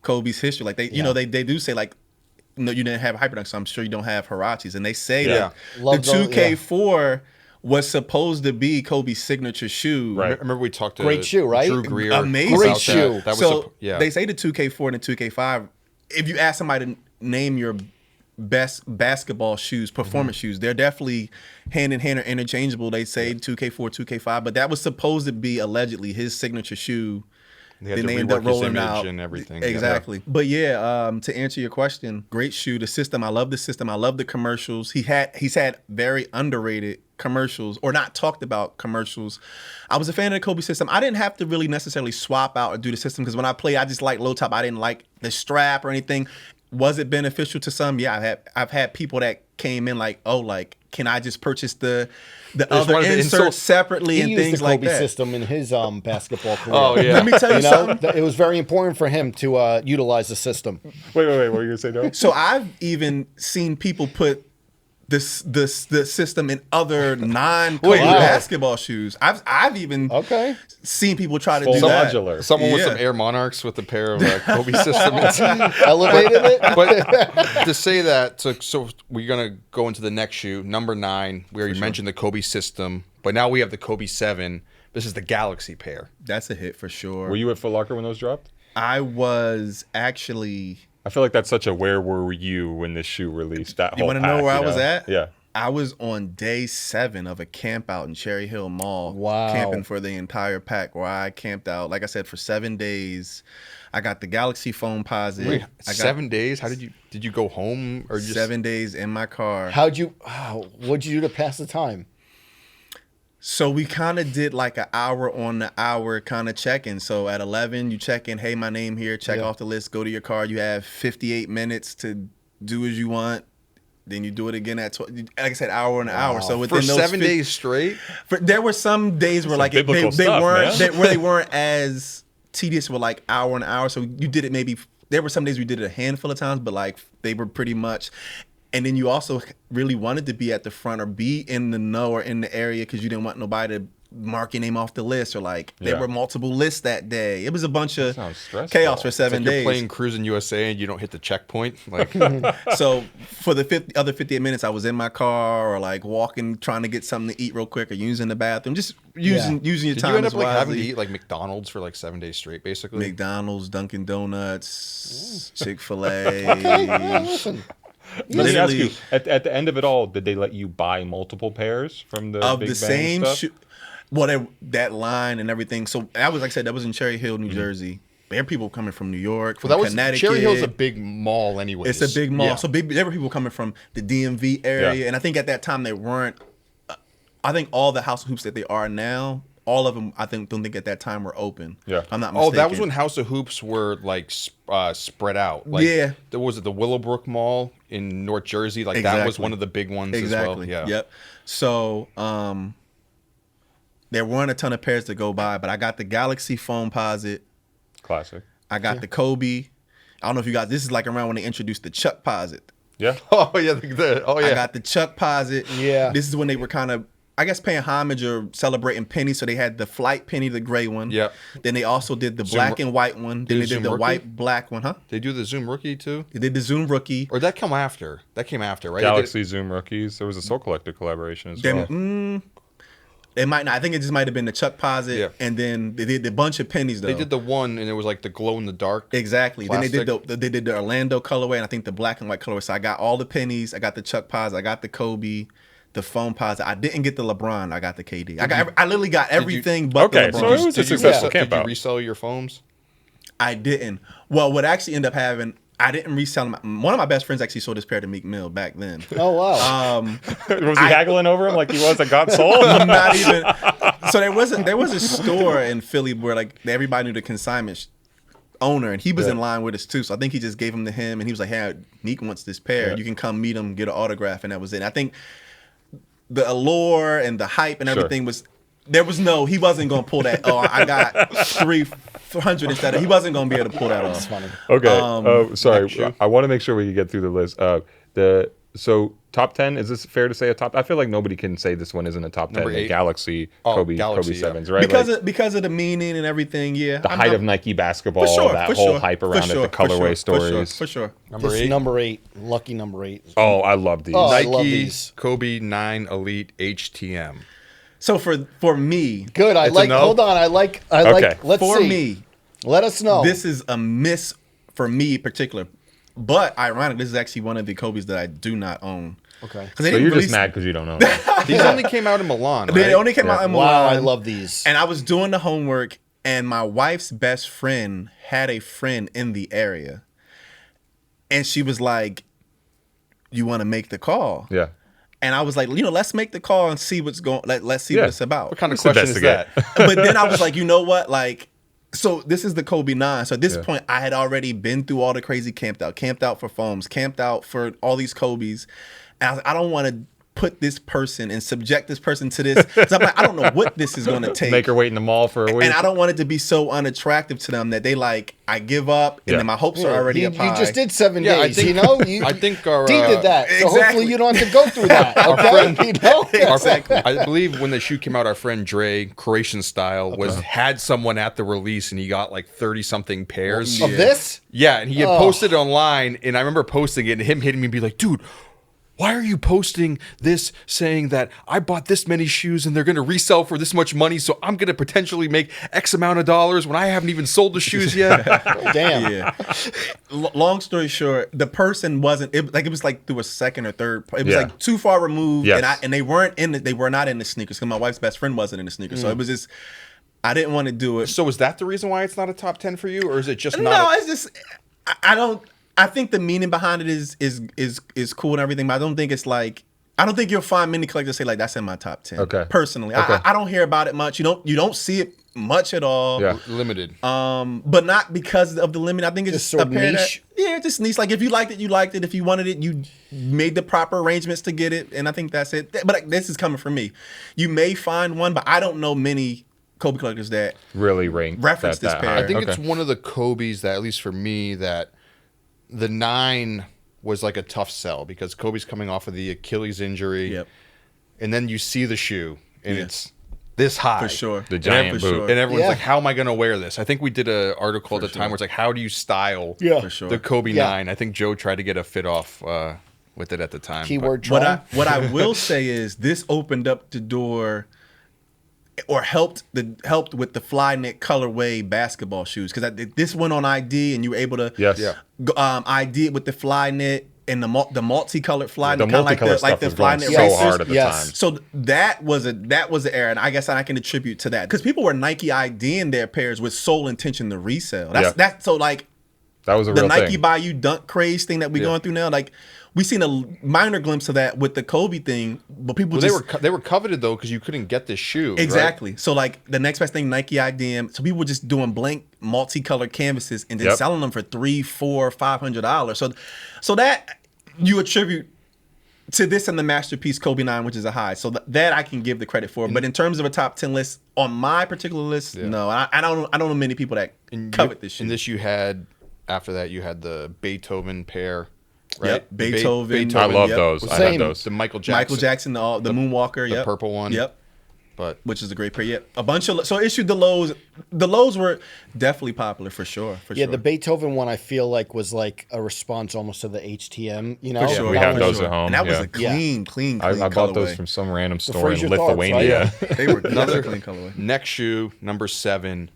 Kobe's history. Like they, you know, they do say like, no, you didn't have hyperdunks, so I'm sure you don't have Hirachis. And they say Yeah. that Love the those, 2K4 was supposed to be Kobe's signature shoe. Right. Remember we talked to Great shoe, right? Drew Greer. Amazing Great about shoe. That, that was So yeah. they say the 2K4 and the 2K5. If you ask somebody to name your best basketball shoes, performance shoes, they're definitely hand in hand or interchangeable. They say 2K4, 2K5, but that was supposed to be allegedly his signature shoe. They had Then to they end up rework his rolling image out and everything. Exactly. But yeah, to answer your question, great shoe. The system, I love the system. I love the commercials. He's had very underrated commercials or not talked about commercials. I was a fan of the Kobe system. I didn't have to really necessarily swap out or do the system because when I play, I just like low top. I didn't like the strap or anything. Was it beneficial to some? Yeah, I've had people that came in like, oh, like, can I just purchase the other one of the inserts inserts. separately he and used things the like Kobe that? system in his basketball career. Oh yeah. Let me tell you, You know, something. it was very important for him to utilize the system. Wait. What were you gonna say, Darryl? So I've even seen people put the system in other non-Kobe Wait, wow. basketball shoes. I've even Okay. seen people try to Full do that. modular. Someone with Yeah. some Air Monarchs with a pair of Kobe systems. Elevated it. But to say that, so we're gonna go into the next shoe, number 9. We already mentioned the Kobe system, but now we have the Kobe 7. This is the Galaxy pair. That's a hit for sure. Were you at Foot Locker when those dropped? I was actually. I feel like that's such a where were you when this shoe released? That You whole want to know pack, where I you was know? at? Yeah. I was on day 7 of a camp out in Cherry Hill Mall. Wow. Camping for the entire pack where I camped out, like I said, for 7 days. I got the Galaxy phone posit. Wait, I got 7 days? How did you go home or just 7 days in my car. What'd you do to pass the time? So we kind of did like an hour on the hour kind of check-in. So at 11, you check in, hey, my name here, check Yeah. off the list, go to your car. You have 58 minutes to do as you want. Then you do it again at, like I said, hour on an hour. So for within those 7 days straight? there were some days where like they biblical stuff, weren't man. where they weren't as tedious with like hour and hour. So you did it maybe. There were some days we did it a handful of times, but like they were pretty much. And then you also really wanted to be at the front or be in the know or in the area because you didn't want nobody to mark your name off the list or like there were multiple lists that day. It was a bunch of chaos for 7 days. You're playing Cruising USA and you don't hit the checkpoint. Like, so for the other 58 minutes, I was in my car or like walking, trying to get something to eat real quick or using the bathroom, just using your did time. you end up wisely. like having to eat like McDonald's for like 7 days straight, basically? McDonald's, Dunkin' Donuts, Chick-fil-A. Listen, Let me ask you, at the end of it all, did they let you buy multiple pairs from the of Big the Bang same stuff? shoe? Well, that line and everything. So that was, like I said, that was in Cherry Hill, New Jersey. There were people coming from New York, from Well, that was Connecticut. Cherry Hill's a big mall, anyways. It's a big mall. Yeah. So there were people coming from the DMV area. Yeah. And I think at that time they weren't, I think all the House of Hoops that they are now, all of them, I don't think at that time were open. Yeah. I'm not Oh, mistaken. that was when House of Hoops were like spread out. Like, Yeah. There was the Willowbrook Mall in North Jersey. Like that was Exactly. one of the big ones Exactly. as well. Yeah. Yep. So there weren't a ton of pairs to go by, but I got the Galaxy Foamposite. Classic. I got the Kobe. I don't know if you guys, this is like around when they introduced the Chuck Posit. Yeah. Oh yeah. I got the Chuck Posit. Yeah. This is when they were kind of, I guess, paying homage or celebrating pennies. So they had the Flight penny, the gray one. Yep. Then they also did the Zoom black and white one. Then Did they Zoom did the Rookie? white, black one, huh? They do the Zoom Rookie too, They did the Zoom Rookie. or that come after? That came after, right? Galaxy Zoom Rookies. There was a Soul Collector collaboration as well. It might not. I think it just might have been the Chuck Posit. Yeah. And then they did a bunch of pennies, though. They did the one, and it was like the glow in the dark. Exactly. Plastic. Then they did the Orlando colorway, and I think the black and white colorway. So I got all the pennies. I got the Chuck Posit. I got the Kobe, the Foam Posit. I didn't get the LeBron. I got the KD. I literally got everything but Okay, the so LeBron. it was a successful camp Did you out. resell your foams? I didn't. Well, what I actually ended up having, I didn't resell them. One of my best friends actually sold this pair to Meek Mill back then. Oh wow. Was he haggling over him like he was at God Soul? Not even. So there was a store in Philly where like everybody knew the consignment owner, and he was in line with us too. So I think he just gave them to him, and he was like, "Hey, Meek wants this pair. Yeah. You can come meet him, get an autograph," and that was it. And I think the allure and the hype and everything was. There was no. He wasn't gonna pull that. Oh, I got 300 instead of. He wasn't gonna be able to pull that off. funny. Okay. Sorry. next shoe. I want to make sure we can get through the list. So top 10, is this fair to say a top? I feel like nobody can say this one isn't a top 10. Number The 8. Galaxy, Oh, Kobe Galaxy, yeah. 7s, right? Because of the meaning and everything. Yeah. the height of Nike basketball, for sure, that for whole sure, hype for around sure, it, the for colorway sure, stories. For sure. Number This 8. number 8, lucky number 8. Oh, I love these. Oh, I Nike love these. Kobe 9 Elite HTM. So for me, Good. I It's a like. no? Hold on. I like. Okay. Let's for see. me, Let us know. this is a miss for me in particular. But ironic, this is actually one of the Kobe's that I do not own. Okay. 'Cause they So didn't you're release- just mad because you don't know. That. These only came out in Milan, right? They only came out in Milan. Wow. I love these. And I was doing the homework, and my wife's best friend had a friend in the area, and she was like, "You want to make the call?" Yeah. And I was like, let's make the call and see what's going. Let's see Yeah. what it's about. What kind of It's question is that? investigate. But then I was like, you know what? Like, so this is the Kobe 9. So at this Yeah. point, I had already been through all the crazy camped out for foams, camped out for all these Kobe's. And I was like, I don't want to put this person and subject this person to this. Because I'm like, I don't know what this is going to take. Make her wait in the mall for a week. And I don't want it to be so unattractive to them that they like, I give up, and Yeah. then my hopes are already you, up high. you just did 7 Yeah, I days. think- You know. I think our D did that. So Exactly. hopefully you don't have to go through that. Okay. You know. I believe when the shoe came out, our friend Dre, Croatian style, had someone at the release, and he got like 30 something pairs. Of this. Yeah, and he had posted it online, and I remember posting it, and him hitting me and be like, dude, why are you posting this saying that I bought this many shoes and they're going to resell for this much money, so I'm going to potentially make X amount of dollars when I haven't even sold the shoes yet? Damn. Yeah. Long story short, the person wasn't it was like through a second or third. It was Yeah. like too far removed, Yes. and they were not in the sneakers because my wife's best friend wasn't in the sneakers. So it was just I didn't want to do it. So is that the reason why it's not a top 10 for you, or is it just No, not? it's just I don't. I think the meaning behind it is cool and everything, but I don't think it's like. I don't think you'll find many collectors say like that's in my top 10. Okay. Personally, Okay. I don't hear about it much. You don't see it much at all. Yeah. Limited. But not because of the limit. I think it's Just just sort a pair niche? just niche. Like if you liked it, you liked it. If you wanted it, you made the proper arrangements to get it. And I think that's it. But like, this is coming from me. You may find one, but I don't know many Kobe collectors that really rank reference this that pair. high. I think it's one of the Kobe's that, at least for me, that the 9 was like a tough sell because Kobe's coming off of the Achilles injury. Yep. And then you see the shoe, and Yeah. it's this high. For sure. The giant For boot. sure. And everyone's Yeah. like, how am I going to wear this? I think we did an article at the time where it's like, how do you style For sure. the Kobe Yeah. 9? I think Joe tried to get a fit off with it at the time. Keyword What try. I will say is this opened up the door, or helped with the Flyknit colorway basketball shoes, because this went on ID and you were able to Yes. Yeah. ID it with the Flyknit and the multicolored Flyknit, The kind of multicolored like stuff the was going Flyknit so racers. hard at the Yes. time. So that was an error, and I guess I can attribute to that because people were Nike IDing their pairs with sole intention to resell. That's so like That was a the real Nike thing. buy you dunk craze thing that we're going through now. Like we seen a minor glimpse of that with the Kobe thing, but people Well, just they were coveted though because you couldn't get this shoe. right? exactly. So like the next best thing, Nike IDM. So people were just doing blank multicolored canvases and then Yep. selling them for $300, $400, $500. So that you attribute to this and the masterpiece Kobe 9, which is a high. So that I can give the credit for. But in terms of a top 10 list on my particular list, no, I don't know many people that covet this shit. And this you had after that you had the Beethoven pair, right? Yep, The Beethoven. I love Yep. those. Well, I same. had those. The Michael Jackson. Michael Jackson, the Moonwalker, the purple one. Yep. But Which is a great pair. Yep. A bunch of so issued the lows. The lows were definitely popular for sure. Yeah, sure. the Beethoven one I feel like was like a response almost to the HTM. You know, For sure. We That had was- those at home. and that was yeah. a clean I bought those colorway. from some random store in Fraser Thoughts, right? Lithuania. They were Another another clean colorway. next shoe, number 7.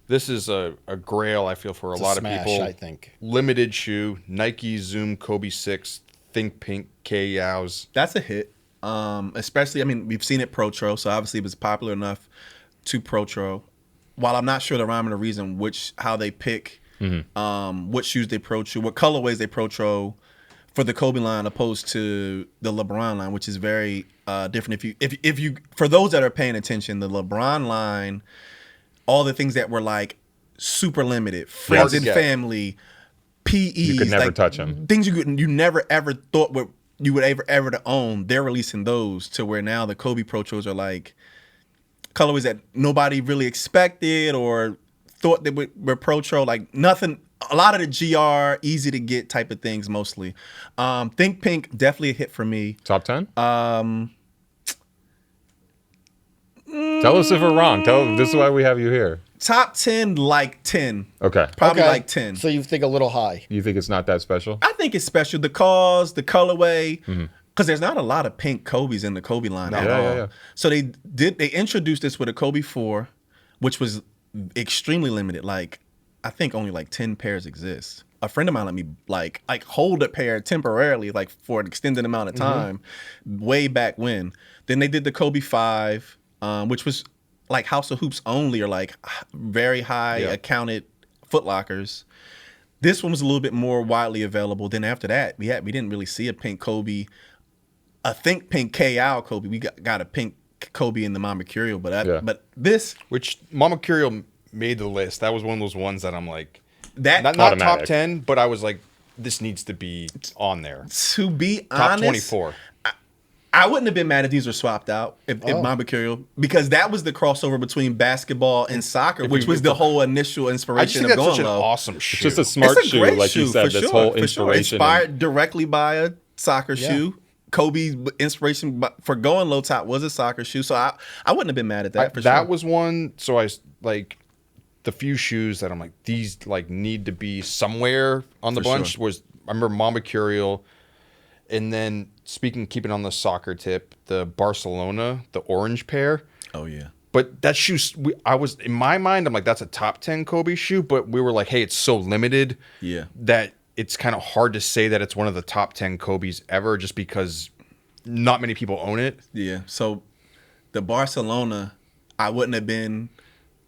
This is a grail, I feel, for a It's lot smash, of people. I think. Limited shoe, Nike Zoom Kobe 6, Think Pink K Yows. That's a hit. Especially, I mean, we've seen it Protro, so obviously it was popular enough to Protro. While I'm not sure the rhyme and the reason how they pick what shoes they Protro, what colorways they Protro for the Kobe line opposed to the LeBron line, which is very different. If you for those that are paying attention, the LeBron line, all the things that were like super limited, friends and get. family, PEs, You could never like, touch 'em. Things you never ever thought you would ever to own. They're releasing those to where now the Kobe Protros are like colorways that nobody really expected or thought they were Protro. Like nothing. A lot of the GR easy to get type of things mostly. Think Pink definitely a hit for me. Top 10? Tell us if we're wrong. This is why we have you here. Top 10, like 10. Okay. Probably Okay. like 10. So you think a little high? You think it's not that special? I think it's special. The cause, the colorway, because there's not a lot of pink Kobe's in the Kobe line at Yeah, all. yeah, yeah. So they introduced this with a Kobe 4, which was extremely limited. Like I think only like 10 pairs exist. A friend of mine let me like hold a pair temporarily, like for an extended amount of time, way back when. Then they did the Kobe 5, which was like House of Hoops only, or like very high accounted Footlockers. This one was a little bit more widely available. Then after that, we didn't really see a pink Kobe. I think pink KL Kobe. We got a pink Kobe in the Mamba Curio, but this Which Mama Curio made the list. That was one of those ones that I'm like, that not top Automatic. 10, but I was like, this needs to be on there. to be Top honest, 24. I wouldn't have been mad if these were swapped out if Mamba Curio, because that was the crossover between basketball and soccer, which was the whole initial I just inspiration think of that's going such an low. awesome shoe. It's just a smart It's a shoe, great like you shoe, said. for This sure, whole for sure. inspiration. Inspired directly by a soccer shoe. Kobe's inspiration for going low top was a soccer shoe, so I wouldn't have been mad at that. For that sure. was one. So I like the few shoes that I'm like, these like need to be somewhere on the For bunch. sure. Was I remember Mamba Curio, and then keeping on the soccer tip, the Barcelona, the orange pair. Oh yeah. But that shoe, I was in my mind, I'm like, that's a top 10 Kobe shoe. But we were like, hey, it's so limited, Yeah. that it's kind of hard to say that it's one of the top 10 Kobe's ever, just because not many people own it. Yeah. So the Barcelona, I wouldn't have been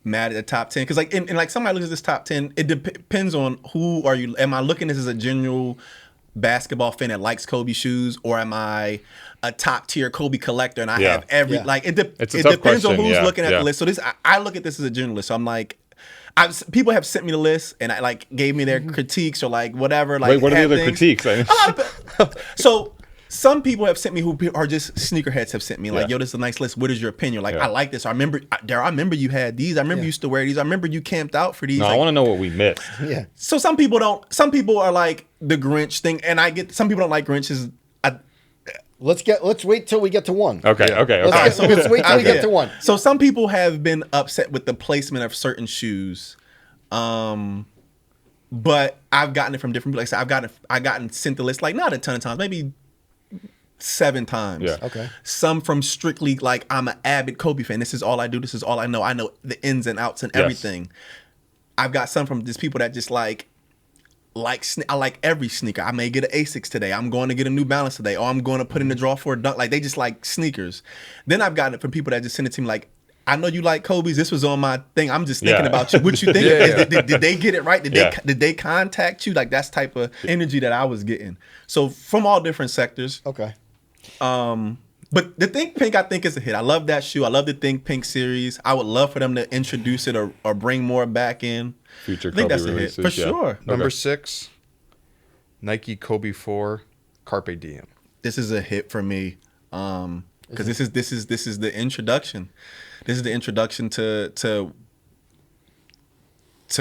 mad at the top 10, because like and like somebody looks at this top 10, it depends on who are you. Am I looking at this as a general basketball fan that likes Kobe shoes, or am I a top tier Kobe collector and I Yeah. have every Yeah. like it It's a it tough depends on question, who's yeah, looking at yeah. the list. So this I look at this as a generalist. So I'm like, people have sent me the list and I like gave me their critiques or like whatever. Like Wait, what are the had other things. critiques? So some people have sent me who are just sneakerheads have sent me like, Yeah. yo, this is a nice list. What is your opinion? Like, Yeah. I like this. I remember, Darryl, I remember you had these. I remember you used to wear these. I remember you camped out for these. No, I Like, want to know what we missed. Yeah. so some people don't. Some people are like the Grinch thing, and I get some people don't like Grinches. Let's wait till we get to one. Okay. Yeah. Okay. Let's, Okay. let's wait till we get to one. So some people have been upset with the placement of certain shoes, but I've gotten it from different. Like I said, I gotten sent the list like not a ton of times, maybe 7 times. Yeah. Okay. Some from strictly like I'm an avid Kobe fan. This is all I do. This is all I know. I know the ins and outs and Yes. everything. I've got some from just people that just like I like every sneaker. I may get an Asics today. I'm going to get a New Balance today, or I'm going to put in the draw for a Dunk. Like they just like sneakers. Then I've gotten it from people that just send it to me like, I know you like Kobe's. This was on my thing. I'm just thinking Yeah. about you. What you think? Yeah. Did they get it right? Yeah. Did they contact you? Like that's type of energy that I was getting. So from all different sectors. Okay. But the Think Pink, I think, is a hit. I love that shoe. I love the Think Pink series. I would love for them to introduce it or bring more back in. Future I think Kobe that's a hit releases, for yeah. sure. Number Okay. 6, Nike Kobe 4 Carpe Diem. This is a hit for me because this is the introduction. This is the introduction to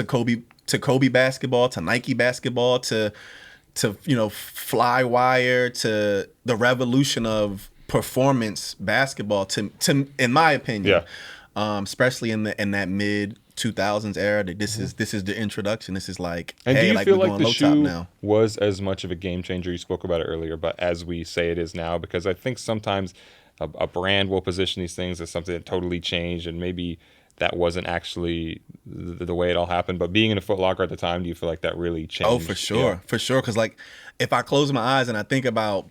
Kobe basketball, to Nike basketball, to fly wire, to the revolution of performance basketball. To in my opinion, especially in that mid 2000s era, that this is the introduction. This is like, And hey, do you like feel we're like going the low top shoe now. was as much of a game changer? You spoke about it earlier, but as we say it is now, because I think sometimes a brand will position these things as something that totally changed, and maybe that wasn't actually the way it all happened. But being in a Foot Locker at the time, do you feel like that really changed? Oh, for sure, for sure. Because like, if I close my eyes and I think about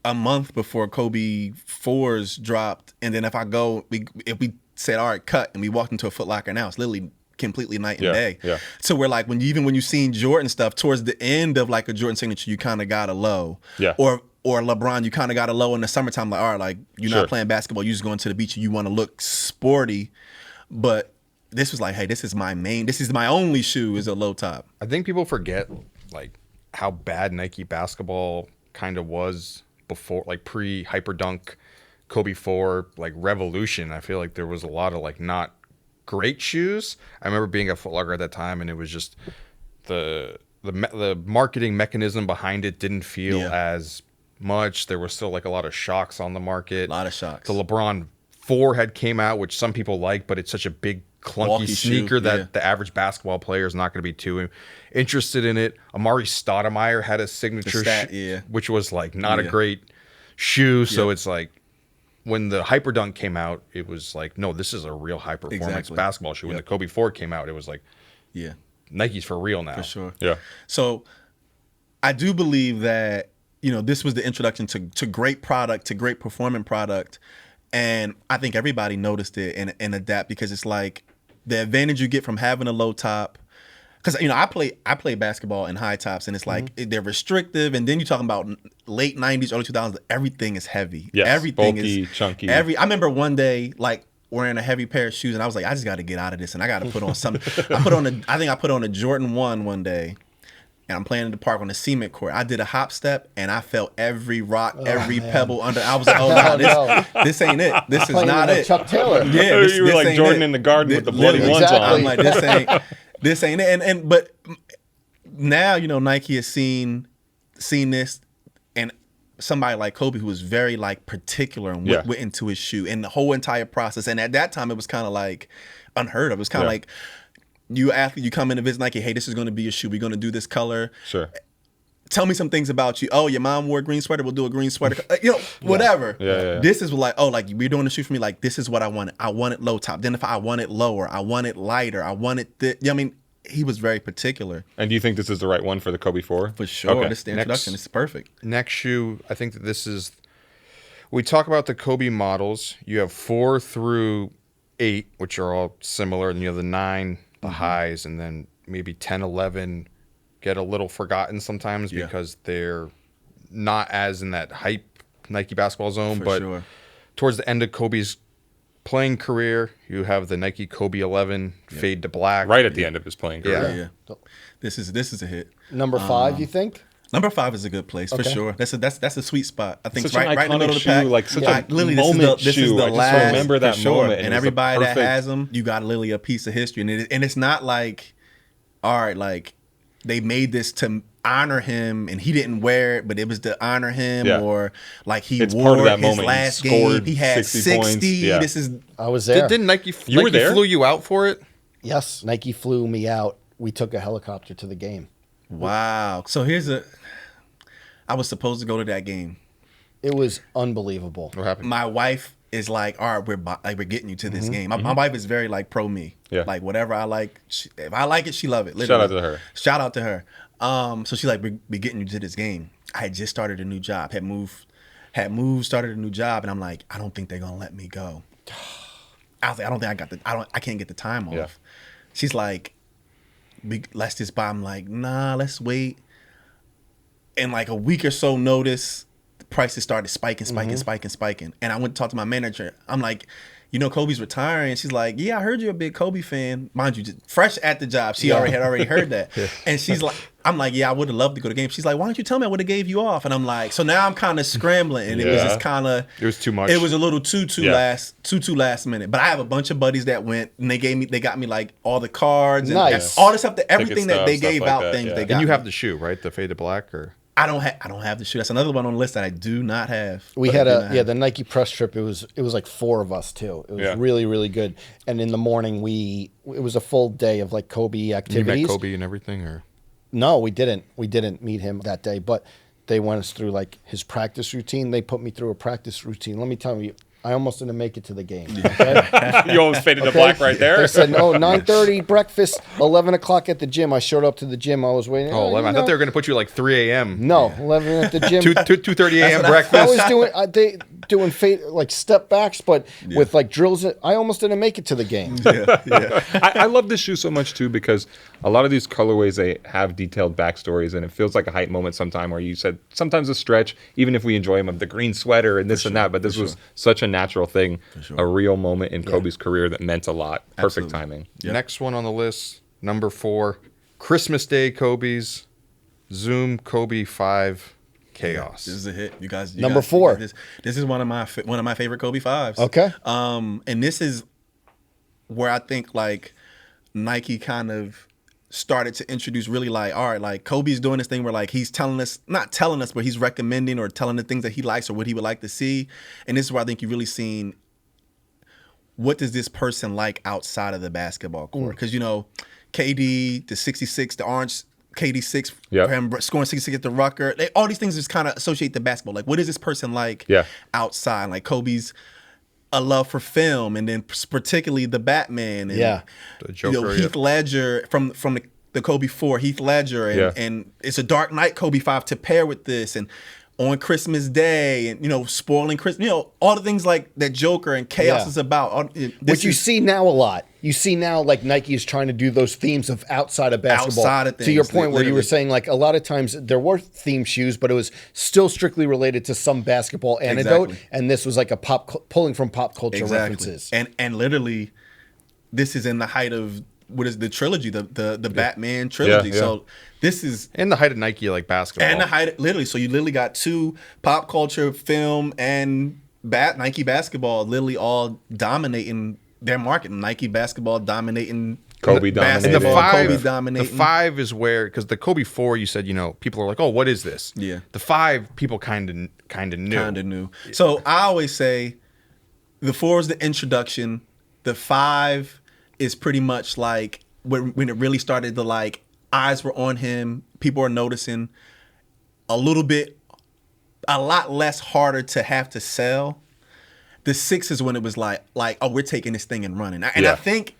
a month before Kobe 4s dropped, and then if I go, if we said, all right, cut, and we walked into a Foot Locker now, it's literally completely night and day. Yeah. So we're like, when you seen Jordan stuff towards the end of like a Jordan signature, you kind of got a low. Yeah. Or LeBron, you kind of got a low in the summertime. Like, all right, like you're Sure. not playing basketball, you just going to the beach and you want to look sporty. But this was like, hey, this is my only shoe is a low top. I think people forget like how bad Nike basketball kind of was before, like pre Hyperdunk, Kobe 4, like Revolution. I feel like there was a lot of like not great shoes. I remember being at Foot Locker at that time, and it was just the marketing mechanism behind it didn't feel as much. There was still like a lot of shocks on the market. A lot of shocks. The LeBron 4 had came out, which some people like, but it's such a big clunky Walky shoe, sneaker that yeah. the average basketball player is not going to be too interested in it. Amari Stoudemire had a signature, which was like not a great shoe. So it's like when the Hyperdunk came out, it was like, no, this is a real high performance basketball shoe. When the Kobe 4 came out, it was like, Nike's for real now. For sure. Yeah. So I do believe that, this was the introduction to great product, to great performing product. And I think everybody noticed it and adapt, because it's like the advantage you get from having a low top. Because, I play basketball in high tops, and it's like they're restrictive. And then you're talking about late 90s, early 2000s, everything is heavy. Yes, Everything bulky, is chunky. I remember one day, like, wearing a heavy pair of shoes, and I was like, I just got to get out of this, and I got to put on something. I think I put on a Jordan 1 one day, and I'm playing in the park on the cement court. I did a hop step, and I felt every rock, every pebble under. I was like, oh, no, this ain't it. This is Playing not with it. Chuck Taylor. Yeah, You were like ain't Jordan it. in the garden with the bloody Literally, ones on. I'm like, this ain't it. But now, Nike has seen this, and somebody like Kobe, who was very like particular and went into his shoe and the whole entire process. And at that time, it was kind of like unheard of. It was kind of like you athlete, you come in to visit Nike. Hey, this is going to be a shoe. We're going to do this color. Sure. Tell me some things about you. Oh, your mom wore a green sweater. We'll do a green sweater. Whatever. Yeah. This is like, we're doing the shoe for me. Like, this is what I wanted. I want it low top. Then if I want it lower, I want it lighter. I want it he was very particular. And do you think this is the right one for the Kobe 4? For sure. Okay. This is the introduction. This is perfect. Next shoe, I think that this is. We talk about the Kobe models. You have 4 through 8, which are all similar, and you have the 9, the highs, and then maybe 10, 11 get a little forgotten sometimes because they're not as in that hype Nike basketball zone. For but sure. towards the end of Kobe's playing career, you have the Nike Kobe 11 fade to black. Right at the end of his playing career. Yeah. This is a hit. Number 5, you think? Number 5 is a good place for sure. That's a sweet spot. I think Such right an in the middle of the iconic pack. shoe, like such a Lily, moment this is shoe. the I just last. remember that for sure. moment, and and it was the everybody that perfect- has them, you got literally a piece of history, and it's not like, all right, like they made this to honor him, and he didn't wear it, but it was to honor him, Yeah. or like he It's wore part of that his moment. He last game. scored He had 60 points. Yeah. This is I was there. Didn't Nike? You were Nike there? flew you out for it. Yes, Nike flew me out. We took a helicopter to the game. wow. So I was supposed to go to that game. It was unbelievable. What happened? My wife is like, all right, we're getting you to this game. My wife is very like pro me. Yeah. Like whatever I like, if I like it, she love it. Shout out literally. to her. Shout out to her. So she's like, we're getting you to this game. I had just started a new job. Had moved, started a new job, and I'm like, I don't think they're gonna let me go. I was like, I can't get the time off. Yeah. She's like, let's just buy. I'm like, nah, let's wait. In like a week or so notice, the prices started spiking. And I went to talk to my manager. I'm like, Kobe's retiring. She's like, yeah, I heard you're a big Kobe fan. Mind you, just fresh at the job. She already heard that. And she's like, I'm like, yeah, I would have loved to go to the game. She's like, why don't you tell me? I would have gave you off. And I'm like, so now I'm kind of scrambling. And it was just kind of. It was too much. It was a little too last minute. But I have a bunch of buddies that went, and they got me like all the cards and Nice. all the stuff, everything that they stuff gave like out, that, things yeah. they And got. And you me. have the shoe, right? The faded black, or I don't have the shoe. That's another one on the list that I do not have. We But I had do not have. the Nike press trip. It was like 4 of us too. It was Yeah. really, really good. And in the morning it was a full day of like Kobe you activities. met Kobe and everything, or No, we didn't. We didn't meet him that day, but they went us through like his practice routine. They put me through a practice routine. Let me tell you, I almost didn't make it to the game. Okay? You almost faded to black right there. They said, no, 9:30 breakfast, 11 o'clock at the gym. I showed up to the gym. I was waiting. oh, 11. I thought they were going to put you like 3 a.m. No, 11 at the gym. 2:30 a.m. I breakfast. was doing like step backs, but with like drills. I almost didn't make it to the game. I love this shoe so much too because a lot of these colorways, they have detailed backstories, and it feels like a hype moment sometime where you said sometimes a stretch, even if we enjoy them, of the green sweater and this and that, but this was such a natural thing, a real moment in Kobe's career that meant a lot. Perfect timing. Next one on the list, number 4, Christmas Day Kobe's Zoom Kobe 5 Chaos. This is a hit, you guys. Number 4. This is one of my favorite Kobe 5s. Okay. And this is where I think like Nike kind of started to introduce really like, all right, like Kobe's doing this thing where like he's not telling us, but he's recommending or telling the things that he likes or what he would like to see. And this is where I think you really seen what does this person like outside of the basketball court? Because KD, the 66, the orange KD 6, Yep. him scoring 66 at the Rucker. All these things just kind of associate the basketball. Like, what is this person like outside? Like Kobe's a love for film, and then particularly the Batman, and The Joker, Heath Ledger from the Kobe 4, Heath Ledger, and it's a Dark Knight Kobe 5 to pair with this, and on Christmas Day, and spoiling Christmas, all the things like that Joker and Chaos is about. Which you see now a lot. You see now like Nike is trying to do those themes of outside of basketball. Outside of to your things, point where you were literally. saying like a lot of times there were theme shoes, but it was still strictly related to some basketball anecdote, Exactly. and this was like a pulling from pop culture references. And literally, this is in the height of what is the trilogy, the Batman trilogy. Yeah, yeah. So this is And the height of Nike like basketball. and the height literally. So you literally got 2 pop culture, film, and Nike basketball literally all dominating their market. Nike basketball dominating Kobe And dominating. the basketball, 5, Kobe dominating. the 5 is where, because the Kobe 4, you said, people are like, oh, what is this? Yeah. The 5, people kind of knew. Kind of new. So I always say the 4 is the introduction. The 5 is pretty much like when it really started to like eyes were on him. People are noticing a lot less harder to have to sell. The 6 is when it was like, oh, we're taking this thing and running. And I think,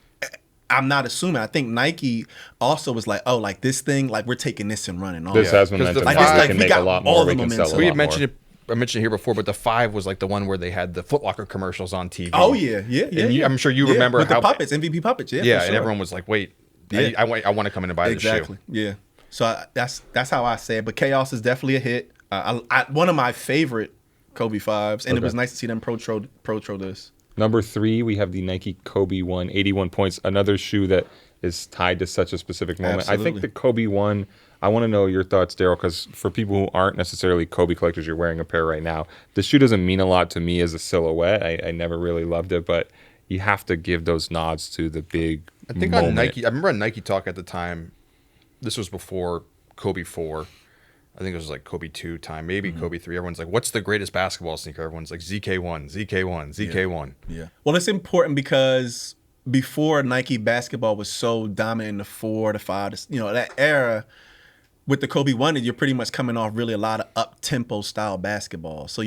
I'm not assuming, I think Nike also was like, oh, like this thing, like we're taking this and running on. This has the momentum. five- We like, can we make got a lot all more. the We can sell a momentum. lot We had more. mentioned it. I mentioned it here before, but the 5 was like the one where they had the Foot Locker commercials on TV. Oh yeah. And I'm sure you remember with how the puppets, MVP puppets. Yeah, Yeah, for and sure. everyone was like, "Wait, Yeah. I want to come in and buy Exactly. this shoe." Yeah. So that's how I say it. But Chaos is definitely a hit. One of my favorite Kobe 5s, and it was nice to see them pro this. Number 3, we have the Nike Kobe 1, 81 points. Another shoe that is tied to such a specific moment. I Absolutely. think the Kobe 1, I want to know your thoughts, Darryl, because for people who aren't necessarily Kobe collectors, you're wearing a pair right now. This shoe doesn't mean a lot to me as a silhouette. I never really loved it, but you have to give those nods to the big I think moment. on Nike, I remember on Nike Talk at the time, this was before Kobe 4. I think it was like Kobe 2 time, maybe Kobe 3. Everyone's like, what's the greatest basketball sneaker? Everyone's like, ZK1, ZK1, ZK1. Yeah. Well, it's important because before Nike basketball was so dominant in the 4 to 5, that era with the Kobe 1, you're pretty much coming off really a lot of up-tempo style basketball. So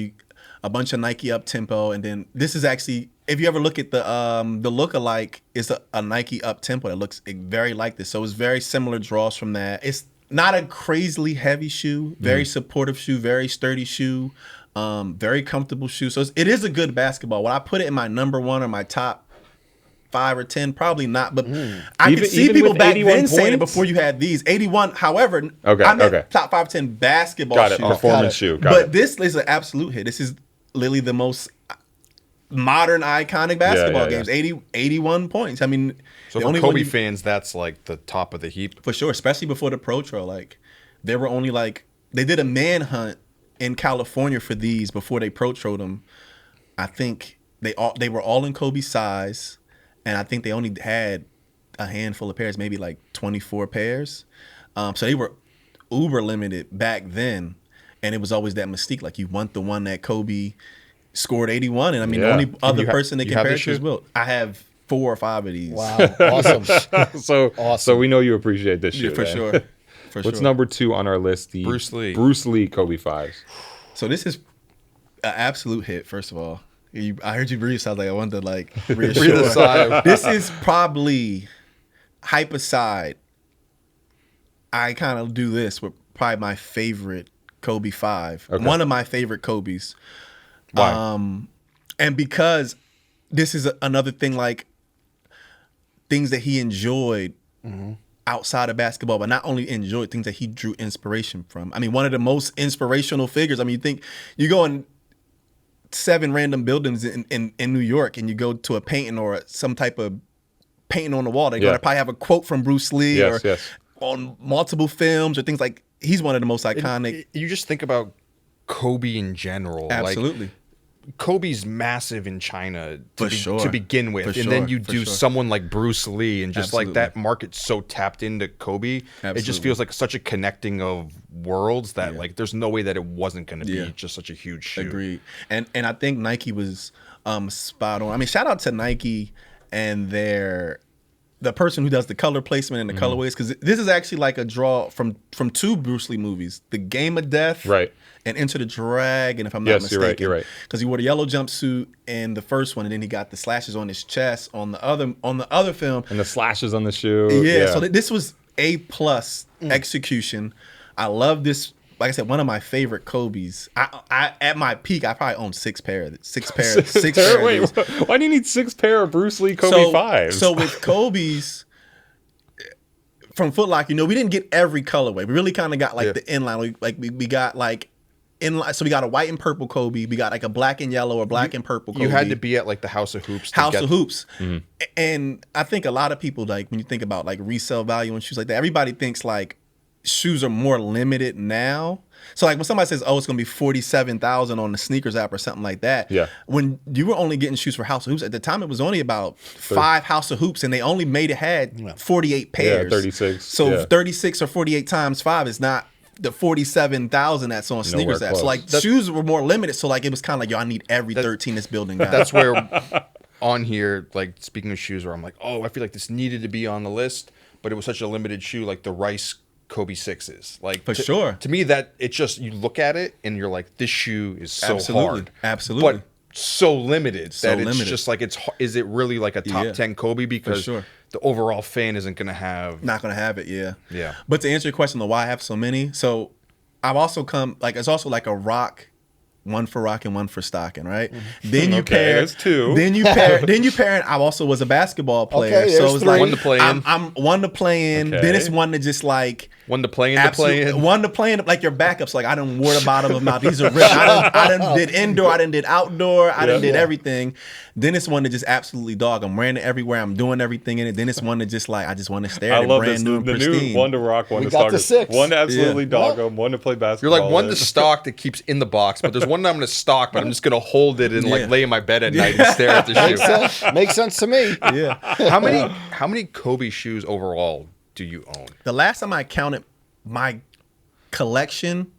a bunch of Nike up-tempo, and then this is actually, if you ever look at the look-alike, it's a Nike up-tempo that looks very like this. So it's very similar draws from that. It's not a crazily heavy shoe, very supportive shoe, very sturdy shoe, very comfortable shoe. So it is a good basketball. Would I put it in my number 1 or my top 5 or 10? Probably not. But I could see people back then saying it before you had these. 81, however, I meant top 5, 10 basketball Got it. shoe. Performance shoe. But this is an absolute hit. This is literally the most modern, iconic basketball games. 81 points. I mean, So for Kobe fans, that's like the top of the heap. For sure, especially before the Pro Trail. Like, there were only they did a manhunt in California for these before they Pro Trailed them. I think they were all in Kobe size, and I think they only had a handful of pairs, maybe like 24 pairs. So they were uber limited back then, and it was always that mystique. Like, you want the one that Kobe scored 81, and I mean, the only other person that compared to is Wilt. I have 4 or 5 of these. Wow, awesome. So we know you appreciate this shoe. Yeah, for sure. What's number 2 on our list? The Bruce Lee Kobe 5s. So this is an absolute hit. First of all, I heard you breathe, so I was like, I wanted to reassure. Breathe a sigh. This is probably, hype aside, I kind of do this with probably my favorite Kobe 5. Okay. One of my favorite Kobe's. Why? And because this is another thing, like things that he enjoyed outside of basketball, but not only enjoyed, things that he drew inspiration from. I mean, one of the most inspirational figures. I mean, you go in 7 random buildings in New York, and you go to a painting or some type of painting on the wall. They're going to probably have a quote from Bruce Lee on multiple films or things like. He's one of the most iconic. You just think about Kobe in general. Absolutely. Like, Kobe's massive in China sure. to begin with. And then you do someone like Bruce Lee, and just like that market's so tapped into Kobe. It just feels like such a connecting of worlds that like there's no way that it wasn't going to be just such a huge shoe. Agreed. And I think Nike was spot on. I mean, shout out to Nike and the person who does the color placement and the colorways, because this is actually like a draw from 2 Bruce Lee movies, The Game of Death, right, and Enter the Dragon, if I'm not mistaken. You're right. Because he wore the yellow jumpsuit in the first one, and then he got the slashes on his chest on the other film, and the slashes on the shoe. Yeah. So this was A+ execution. I love this. Like I said, one of my favorite Kobe's. I at my peak, I probably owned 6 pair. 6 pair. 6 pair. Wait, why do you need 6 pair of Bruce Lee Kobe 5s? So with Kobe's from Foot Locker, we didn't get every colorway. We really kind of got the inline. We got inline. So we got a white and purple Kobe. We got like a black and yellow or black and purple Kobe. You had to be at like the House of Hoops. Mm-hmm. And I think a lot of people, like when you think about like resale value and shoes like that, everybody thinks like shoes are more limited now. So like when somebody says, "Oh, it's gonna be 47,000 on the sneakers app" or something like that. Yeah. When you were only getting shoes for House of Hoops at the time, it was only about 5 House of Hoops, and they only had 48 pairs. Yeah, 36. So 36 or 48 times 5 is not the 47,000 that's on sneakers app. So like shoes were more limited. So like it was kind of like, yo, I need every 13 in this building. Guys. That's where on here, like speaking of shoes, where I'm like, oh, I feel like this needed to be on the list, but it was such a limited shoe, like the Rice Kobe 6s. Like for sure. To me, that it's just, you look at it and you're like, this shoe is so hard. Absolutely. But so limited that it's just like, is it really like a top 10 Kobe? Because the overall fan isn't going to have. Not going to have it, yeah. Yeah. But to answer your question on why I have so many, so I've also come, like, it's also like a rock, one for rock and one for stocking, right? Mm-hmm. Then you pair. That's 2. Then you pair, and I also was a basketball player. Okay, so it was like, one to play in. I'm one to play in. Okay. Then it's one to just like, One to play in, to play in. One to play in, like your backups. Like I done wore the bottom of my. These are ripped. I done did indoor. I done did outdoor. I done did everything. Then it's one to just absolutely dog. I'm wearing it everywhere. I'm doing everything in it. Then it's one to just like I just want to stare at it. Brand new and pristine. New one to rock, one We to got stalk. the 6. One to absolutely dog them. One to play basketball. You're like one in. to stock that keeps in the box, but there's one that I'm going to stock, but I'm just going to hold it and like lay in my bed at night and stare at the shoe. Makes sense to me. Yeah. How many Kobe shoes overall do you own? The last time I counted my collection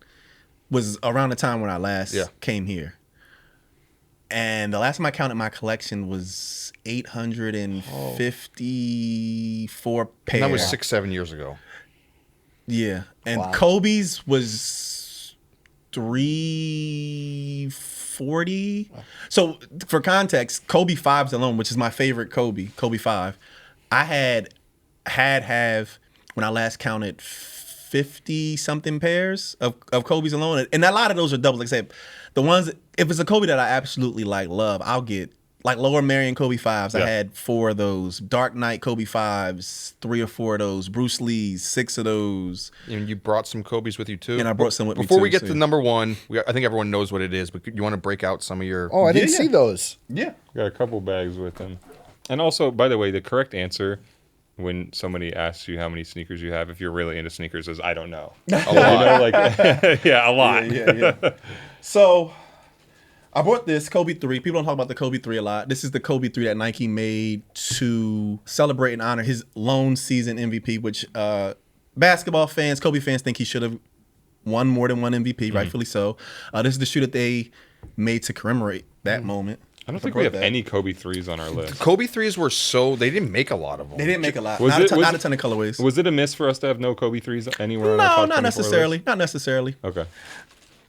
was around the time when I last came here. And the last time I counted my collection was 854 pairs. And that was 6-7 years ago. Yeah. And Kobe's was 340. So for context, Kobe 5s alone, which is my favorite Kobe 5, I had when I last counted 50 something pairs of Kobe's alone. And a lot of those are doubles. Like I said, the ones, if it's a Kobe that I absolutely like love, I'll get like Lower Marion Kobe 5s. I had 4 of those. Dark Knight Kobe 5s, 3 or 4 of those. Bruce Lee's, 6 of those. And you brought some Kobe's with you too? And I brought some with me too. Before we get to number one, I think everyone knows what it is, but you want to break out some of your... Oh, I didn't see those. Yeah. Got a couple bags with him. And also, by the way, the correct answer when somebody asks you how many sneakers you have, if you're really into sneakers, is I don't know. A lot. A lot. Yeah. So I bought this Kobe 3. People don't talk about the Kobe 3 a lot. This is the Kobe 3 that Nike made to celebrate and honor his lone season MVP, which basketball fans, Kobe fans think he should have won more than one MVP, rightfully so. This is the shoe that they made to commemorate that moment. I don't think we have any Kobe 3s on our list. Kobe 3s were they didn't make a lot of them. They didn't make a lot. Was Not it- a was- ton of colorways. Was it a miss for us to have no Kobe 3s anywhere on our No, top not 24 necessarily. list? Not necessarily. Okay.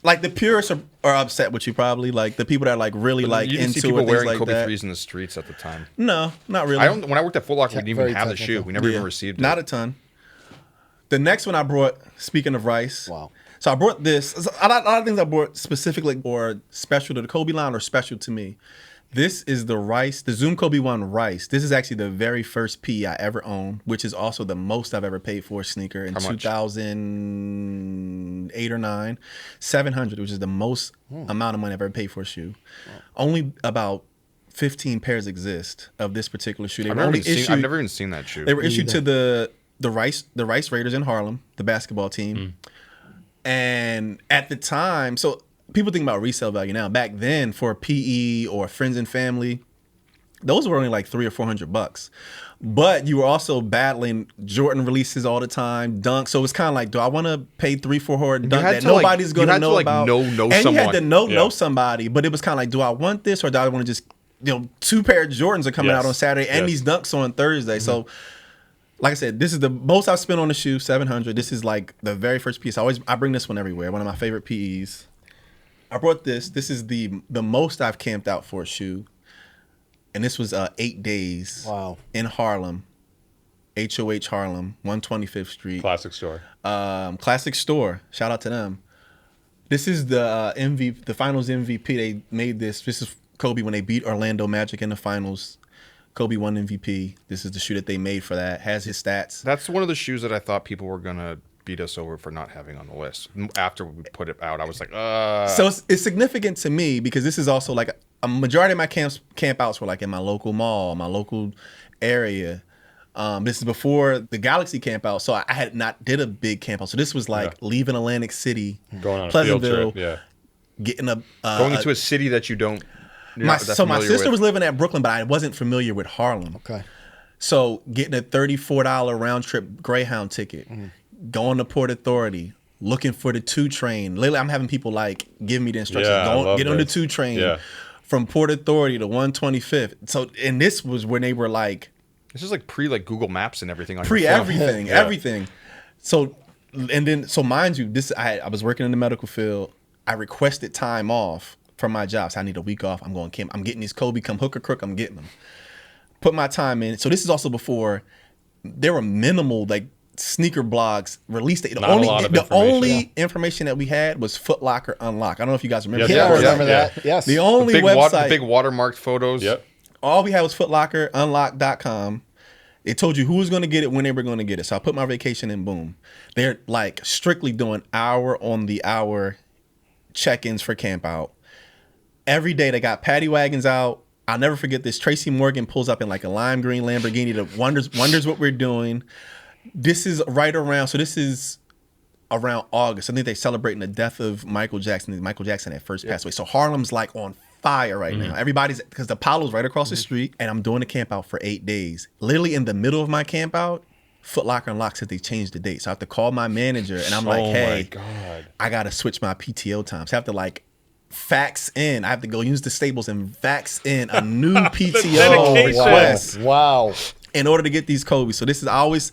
Like the purists are upset with you probably. Like the people that are like really like You didn't into see people it, things wearing like Kobe that. 3s in the streets at the time. No, not really. When I worked at Foot Locker, we didn't even Very have the technical. shoe. We never even received it. Not a ton. The next one I brought, speaking of rice. Wow. So I brought this. A lot of things I brought specifically or special to the Kobe line or special to me. This is the Rice, the Zoom Kobe 1 Rice. This is actually the very first PE I ever owned, which is also the most I've ever paid for a sneaker in 2008 or 9. $700, which is the most amount of money I've ever paid for a shoe. Only about 15 pairs exist of this particular shoe. They I've were only never issued. even seen that shoe. They were issued to the Rice Raiders in Harlem, the basketball team. And at the time, so people think about resale value now. Back then, for a PE or friends and family, those were only like $300 or $400. But you were also battling Jordan releases all the time, Dunk. So it's kind of like, do I want to pay $300-$400 Dunk that nobody's going to know about? Know and someone. you had to know somebody. But it was kind of like, do I want this or do I want to just, 2 pair of Jordans are coming out on Saturday and these Dunks on Thursday. So like I said, this is the most I've spent on the shoe, $700. This is like the very first piece. I bring this one everywhere. One of my favorite PEs. I brought this. This is the most I've camped out for a shoe. And this was 8 days. Wow. In Harlem. HOH Harlem, 125th Street. Classic store. Classic store. Shout out to them. This is the the finals MVP. They made this. This is Kobe when they beat Orlando Magic in the finals. Kobe won MVP. This is the shoe that they made for that. Has his stats. That's one of the shoes that I thought people were going to beat us over for not having on the list. After we put it out, I was like, So it's significant to me because this is also like a majority of my camp outs were like in my local mall, my local area. This is before the Galaxy camp out, so I had not did a big camp out. So this was like leaving Atlantic City, Going on a field trip, getting a going into a city that you don't. My sister was living at Brooklyn, but I wasn't familiar with Harlem. Okay. So getting a $34 round trip Greyhound ticket, going to Port Authority, looking for the 2 train. Literally, I'm having people like give me the instructions. Get on the 2 train from Port Authority to 125th. So, and this was when they were like, this is like Google Maps and everything. On pre your phone. everything, everything. So, and then mind you, I was working in the medical field. I requested time off from my job. So I need a week off. I'm going camp. I'm getting these Kobe. Come hook or crook. I'm getting them. Put my time in. So this is also before there were minimal like sneaker blogs released. The only information that we had was Foot Locker Unlock. I don't know if you guys remember. I remember that. Yes. The only website. Big watermarked photos. Yep. All we had was footlockerunlock.com. It told you who was going to get it, when they were going to get it. So I put my vacation in, boom. They're like strictly doing hour on the hour check-ins for camp out. Every day they got paddy wagons out. I'll never forget this. Tracy Morgan pulls up in like a lime green Lamborghini that wonders what we're doing. This is around August. I think they're celebrating the death of Michael Jackson. Michael Jackson had first passed away. So Harlem's like on fire right now. Everybody's, because the Apollo's right across the street, and I'm doing the camp out for 8 days. Literally in the middle of my camp out, Foot Locker and Lock said they changed the date. So I have to call my manager, and I'm like, hey, I got to switch my PTO times. I have to like fax in. I have to go use the Staples and fax in a new PTO request. Wow. In order to get these Kobe. So this is always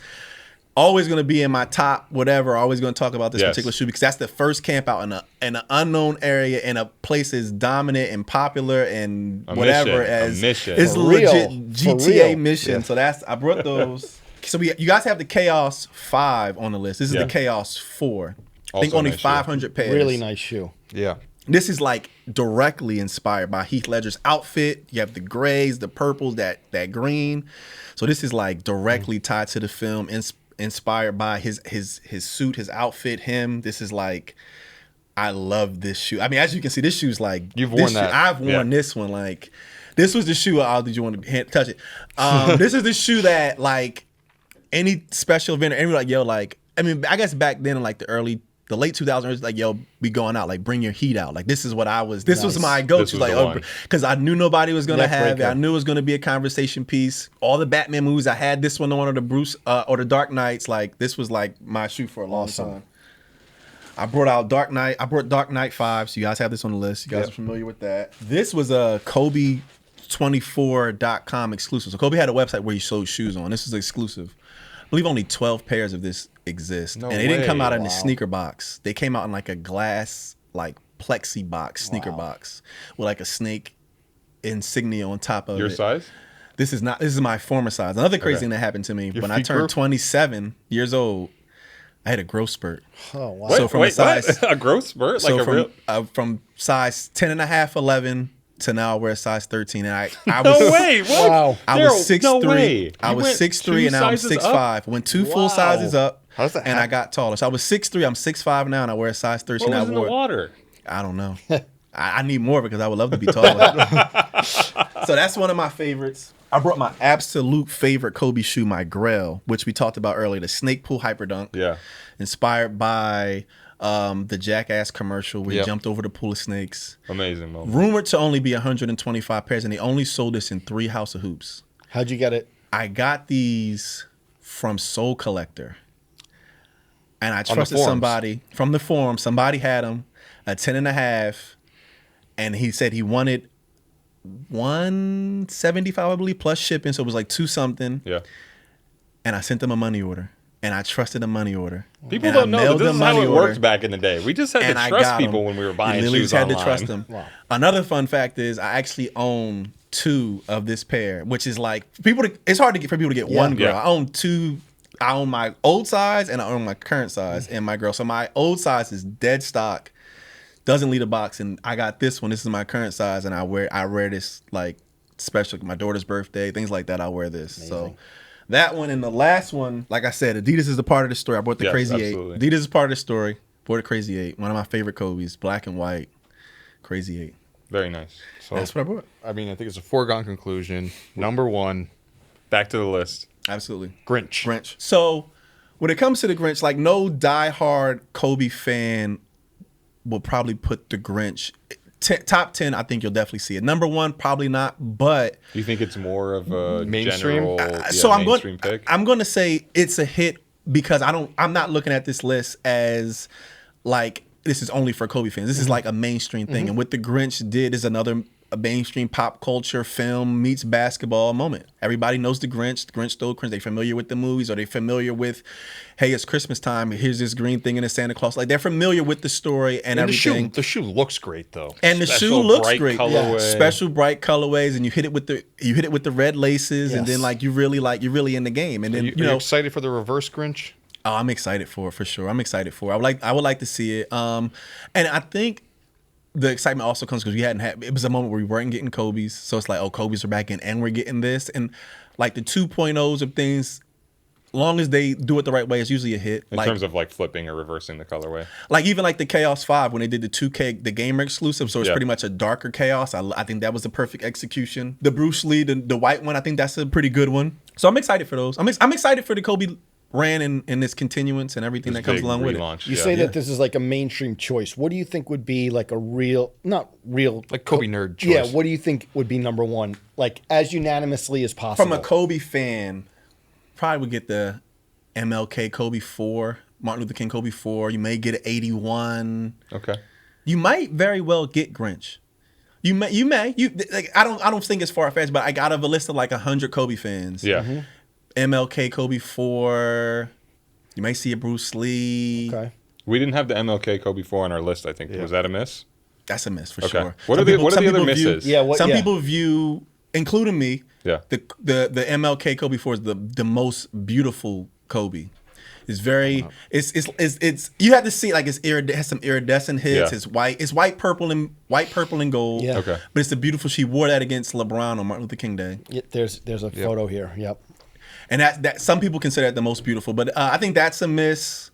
going to be in my top whatever. Always going to talk about this particular shoe because that's the first camp out in an unknown area in a place as dominant and popular and whatever as it's a legit GTA mission. So I brought those. So you guys have the Chaos 5 on the list. This is the Chaos 4. I think only 500 pairs. Really nice shoe. Yeah. This is like directly inspired by Heath Ledger's outfit. You have the grays, the purples, that green. So this is like directly tied to the film, inspired by his suit, his outfit, him. This is like, I love this shoe. I mean, as you can see, this shoe's like, you've worn that. I've worn this one. Like, this was the shoe. Did you want to touch it? This is the shoe that like any special event, and like, yo, like, I mean, I guess back then in like the late 2000s, like, yo, be going out, like, bring your heat out. Like, this is what this was my go-to, like, because I knew nobody was going to have it. I knew it was going to be a conversation piece. All the Batman movies, I had this one on, or the Bruce, or the Dark Knights. Like, this was like my shoe for a long time. I brought out Dark Knight. I brought Dark Knight 5, so you guys have this on the list. You guys are familiar with that. This was a Kobe24.com exclusive. So Kobe had a website where he sold shoes on. This is exclusive. I believe only 12 pairs of this exist. And they didn't come out in the sneaker box. They came out in like a glass, like plexi box, sneaker box with like a snake insignia on top of it. Your size? This is my former size. Another crazy thing that happened to me when I turned 27 years old, I had a growth spurt. Oh, wow. Wait, So from a growth spurt? Like from size 10 and a half, 11 to now I wear a size 13. And I no was way. What? Wow. I was 6'3". No way. I was 6'3" and now I'm 6'5". Went 2 full sizes up. How's that and I got taller. So I was 6'3", I'm 6'5" now, and I wear a size 13. What was in the water? I don't know. I need more because I would love to be taller. So that's one of my favorites. I brought my absolute favorite Kobe shoe, my Grail, which we talked about earlier, the Snake Pool Hyperdunk. Yeah. Inspired by the Jackass commercial where he jumped over the pool of snakes. Amazing moment. Rumored to only be 125 pairs, and they only sold this in 3 House of Hoops. How'd you get it? I got these from Soul Collector. And I trusted somebody from the forum. Somebody had them, a 10 and a half, and he said he wanted 175, I believe, plus shipping. So it was like 2 something. Yeah. And I sent them a money order. And I trusted a money order. People don't know that this is how it worked back in the day. We just had to trust people when we were buying shoes online. Had to trust them. Wow. Another fun fact is I actually own 2 of this pair, which is like it's hard for people to get one girl. Yeah. I own 2. I own my old size and I own my current size and my girl. So my old size is dead stock, doesn't leave a box, and I got this one. This is my current size, and I wear this like special, my daughter's birthday, things like that. I wear this. Amazing. So that one and the last one, like I said, Adidas is a part of the story. I bought the Crazy 8. Adidas is part of the story. Bought the Crazy 8. One of my favorite Kobe's, black and white, Crazy 8. Very nice. So that's what I bought. I mean, I think it's a foregone conclusion. Number 1. Back to the list. Absolutely. Grinch. So when it comes to the Grinch, like no diehard Kobe fan will probably put the Grinch top 10. I think you'll definitely see it. Number 1, probably not. But you think it's more of a mainstream? Mainstream pick? I'm going to say it's a hit because I'm not looking at this list as like this is only for Kobe fans. This is like a mainstream thing. And what the Grinch did is another mainstream pop culture film meets basketball moment. Everybody knows the Grinch. The Grinch stole Christmas. They familiar with the movies, or they familiar with, hey, it's Christmas time. Here's this green thing in a Santa Claus. Like they're familiar with the story and everything. The shoe looks great though. And the shoe looks great. Colorway. Special bright colorways, and you hit it with the red laces, and then like you're really in the game. And then are you excited for the reverse Grinch? Oh, I'm excited for it for sure. I'm excited for it. I would like to see it. And I think the excitement also comes because it was a moment where we weren't getting Kobe's. So it's like, oh, Kobe's are back in and we're getting this. And like the 2.0s of things, long as they do it the right way, it's usually a hit. In terms of like flipping or reversing the colorway. Like even like the Chaos 5 when they did the 2K, the gamer exclusive, so it's pretty much a darker Chaos. I think that was the perfect execution. The Bruce Lee, the white one, I think that's a pretty good one. So I'm excited for those. I'm excited for the Kobe ran in this continuance and everything that comes along with it. You say that this is like a mainstream choice. What do you think would be like a not real like Kobe nerd choice? Yeah, what do you think would be number one, like as unanimously as possible? From a Kobe fan, probably would get the MLK Kobe 4, Martin Luther King Kobe 4. You may get an 81. Okay. You might very well get Grinch. You may. Like, I don't think it's far fetched, but I got a list of like 100 Kobe fans. Yeah. Mm-hmm. MLK Kobe 4. You may see a Bruce Lee. Okay. We didn't have the MLK Kobe 4 on our list, I think. Was that a miss? That's a miss for Okay. sure. What are the other misses? Some people view, including me, Yeah. the MLK Kobe 4 is the most beautiful Kobe. It's very it's you have to see like it has some iridescent hits. Yeah. It's white, purple and gold. Yeah. Okay. But it's a beautiful. She wore that against LeBron on Martin Luther King Day. Yeah, there's a photo here. Yep. And that some people consider that the most beautiful, but I think that's a miss.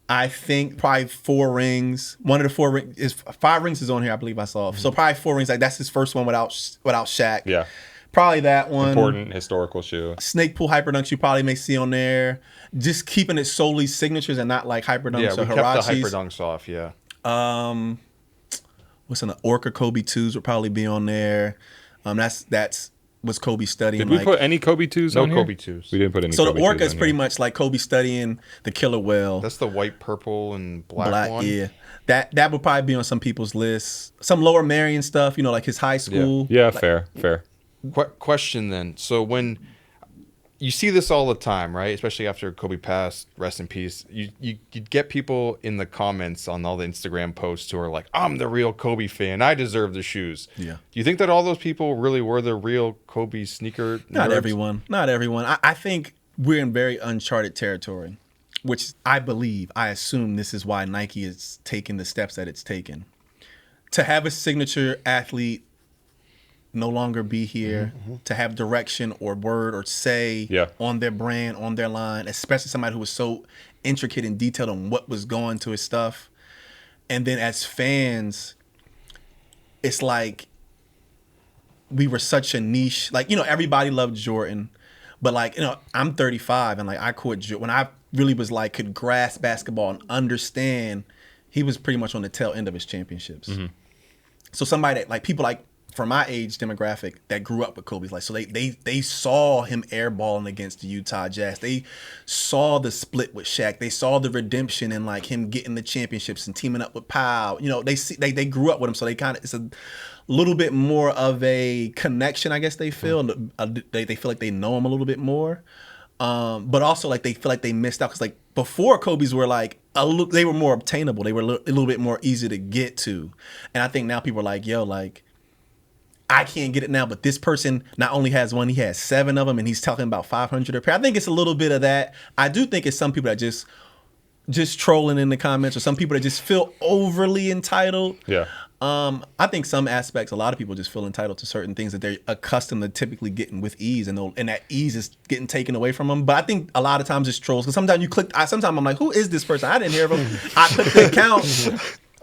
I think probably 4 rings. One of the 4 rings is 5 rings is on here. I believe I saw. So probably 4 rings. Like that's his first one without Shaq. Yeah. Probably that one. Important historical shoe. Snake Pool Hyperdunks you probably may see on there. Just keeping it solely signatures and not like Hyperdunks Yeah, or we Hirachis. kept the hyperdunks off. Yeah. What's on the Orca Kobe 2s would probably be on there. That's was Kobe studying. Did we put any Kobe 2s on No here? Kobe 2s. We didn't put any So Kobe the Orca 2s is on pretty here. much like Kobe studying the killer whale. That's the white, purple, and black one. Yeah. That would probably be on some people's lists. Some Lower Marion stuff, like his high school. Yeah, Like, fair. Question then. So when you see this all the time, right? Especially after Kobe passed, rest in peace. You get people in the comments on all the Instagram posts who are like, "I'm the real Kobe fan. I deserve the shoes." Yeah. Do you think that all those people really were the real Kobe sneaker nerds? Not everyone. I think we're in very uncharted territory, which I assume this is why Nike is taking the steps that it's taken. To have a signature athlete no longer be here, to have direction or word or say on their brand, on their line, especially somebody who was so intricate and detailed on what was going to his stuff. And then as fans, it's like we were such a niche. Like, everybody loved Jordan, but like, I'm 35 and like I caught Jordan. When I really was like, could grasp basketball and understand, he was pretty much on the tail end of his championships. So somebody that like people like from my age demographic that grew up with Kobe's, like, so they saw him airballing against the Utah Jazz. They saw the split with Shaq. They saw the redemption and like him getting the championships and teaming up with Powell. They grew up with him, so they it's a little bit more of a connection, I guess they feel. They feel like they know him a little bit more. But also like they feel like they missed out because like before Kobe's were like they were more obtainable. They were a little bit more easy to get to. And I think now people are like, yo, like, I can't get it now, but this person not only has one, he has 7 of them, and he's talking about 500 a pair. I think it's a little bit of that. I do think it's some people that just trolling in the comments, or some people that just feel overly entitled. Yeah. I think some aspects, a lot of people just feel entitled to certain things that they're accustomed to typically getting with ease, and that ease is getting taken away from them. But I think a lot of times it's trolls, because sometimes sometimes I'm like, who is this person? I didn't hear of him. I click the account.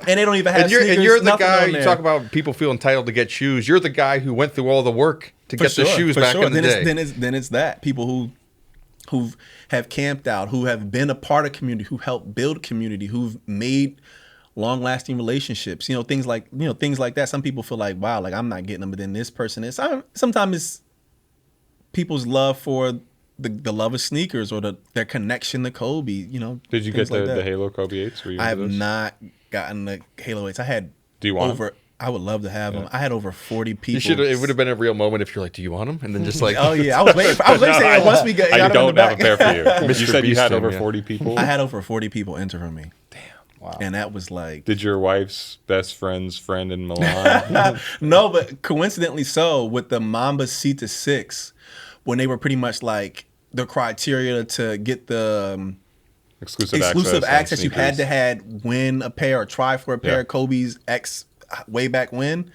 And they don't even have And sneakers, you're the nothing guy, on you there. talk about people feel entitled to get shoes. You're the guy who went through all the work to get the shoes back in the day. Then it's that. People who have camped out, who have been a part of community, who helped build community, who've made long-lasting relationships, things like that. Some people feel like, wow, like I'm not getting them, but then this person is. Sometimes it's people's love for the love of sneakers or their connection to Kobe. Did you get the Halo Kobe 8s? Were you I have into those? not gotten the Halo 8s. I had. Do you want them? I would love to have them. I had over 40 people. You should. It would have been a real moment if you're like, "Do you want them?" And then just like, Oh yeah, I was waiting. Saying once we got I them in the don't have a back. pair for you. You Mr. said you Beast had him, over yeah. 40 people. I had over 40 people enter from me. Wow. And that was like Did your wife's best friend's friend in Milan? no, but coincidentally so with the Mamba C-6, when they were pretty much like the criteria to get the Exclusive access, on you had sneakers. to win a pair or try for a pair Yeah. of Kobe's X way back when,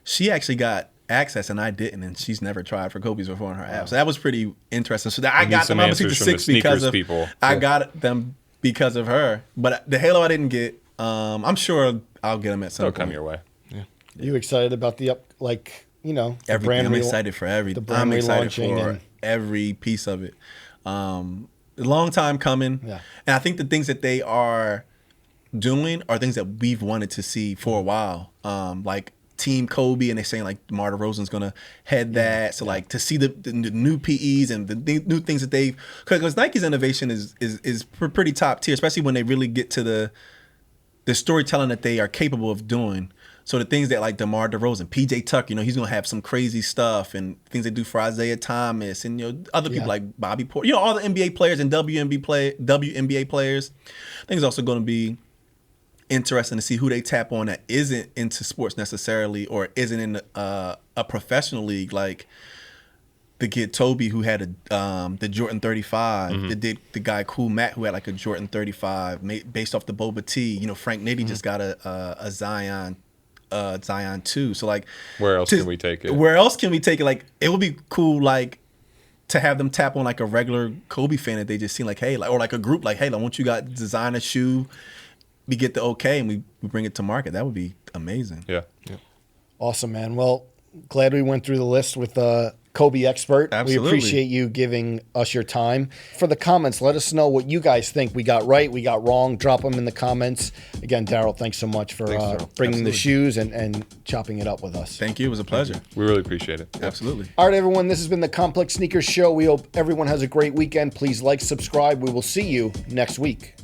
she actually got access and I didn't, and she's never tried for Kobe's before on her app. So that was pretty interesting. So that I got the Mamba 66 because of people. I got them because of her. But the Halo I didn't get. I'm sure I'll get them at some They'll point. come your way. You excited about the the Everything. brand I'm rela- excited for everything. the brand I'm excited relaunching for and- every piece of it. A long time coming. Yeah. And I think the things that they are doing are things that we've wanted to see for a while. Like Team Kobe, and they're saying like DeMar DeRozan's gonna head that. So like to see the new PEs and the new things that they've, because Nike's innovation is pretty top tier, especially when they really get to the storytelling that they are capable of doing. So the things that like DeMar DeRozan, PJ Tucker, he's gonna have some crazy stuff, and things they do for Isaiah Thomas and other people like Bobby Porter, all the NBA players and WNBA players. I think it's also gonna be interesting to see who they tap on that isn't into sports necessarily or isn't in a professional league, like the kid Toby who had the Jordan 35, the guy Cool Matt who had like a Jordan 35 based off the Boba T. Frank Nitty just got a Zion 2. So like, where else can we take it? Where else can we take it? Like, it would be cool, like, to have them tap on like a regular Kobe fan that they just seen, like, hey, like, or like a group, like, hey, like, once you got design a shoe, we get the okay and we bring it to market. That would be amazing. Yeah. Awesome, man. Well, glad we went through the list with Kobe expert. Absolutely. We appreciate you giving us your time. For the comments, let us know what you guys think we got right, we got wrong. Drop them in the comments. Again, Darryl, thanks so much for bringing the shoes and chopping it up with us. Thank you. It was a pleasure. We really appreciate it. Absolutely. All right, everyone, this has been the Complex Sneakers Show. We hope everyone has a great weekend. Please like, subscribe. We will see you next week.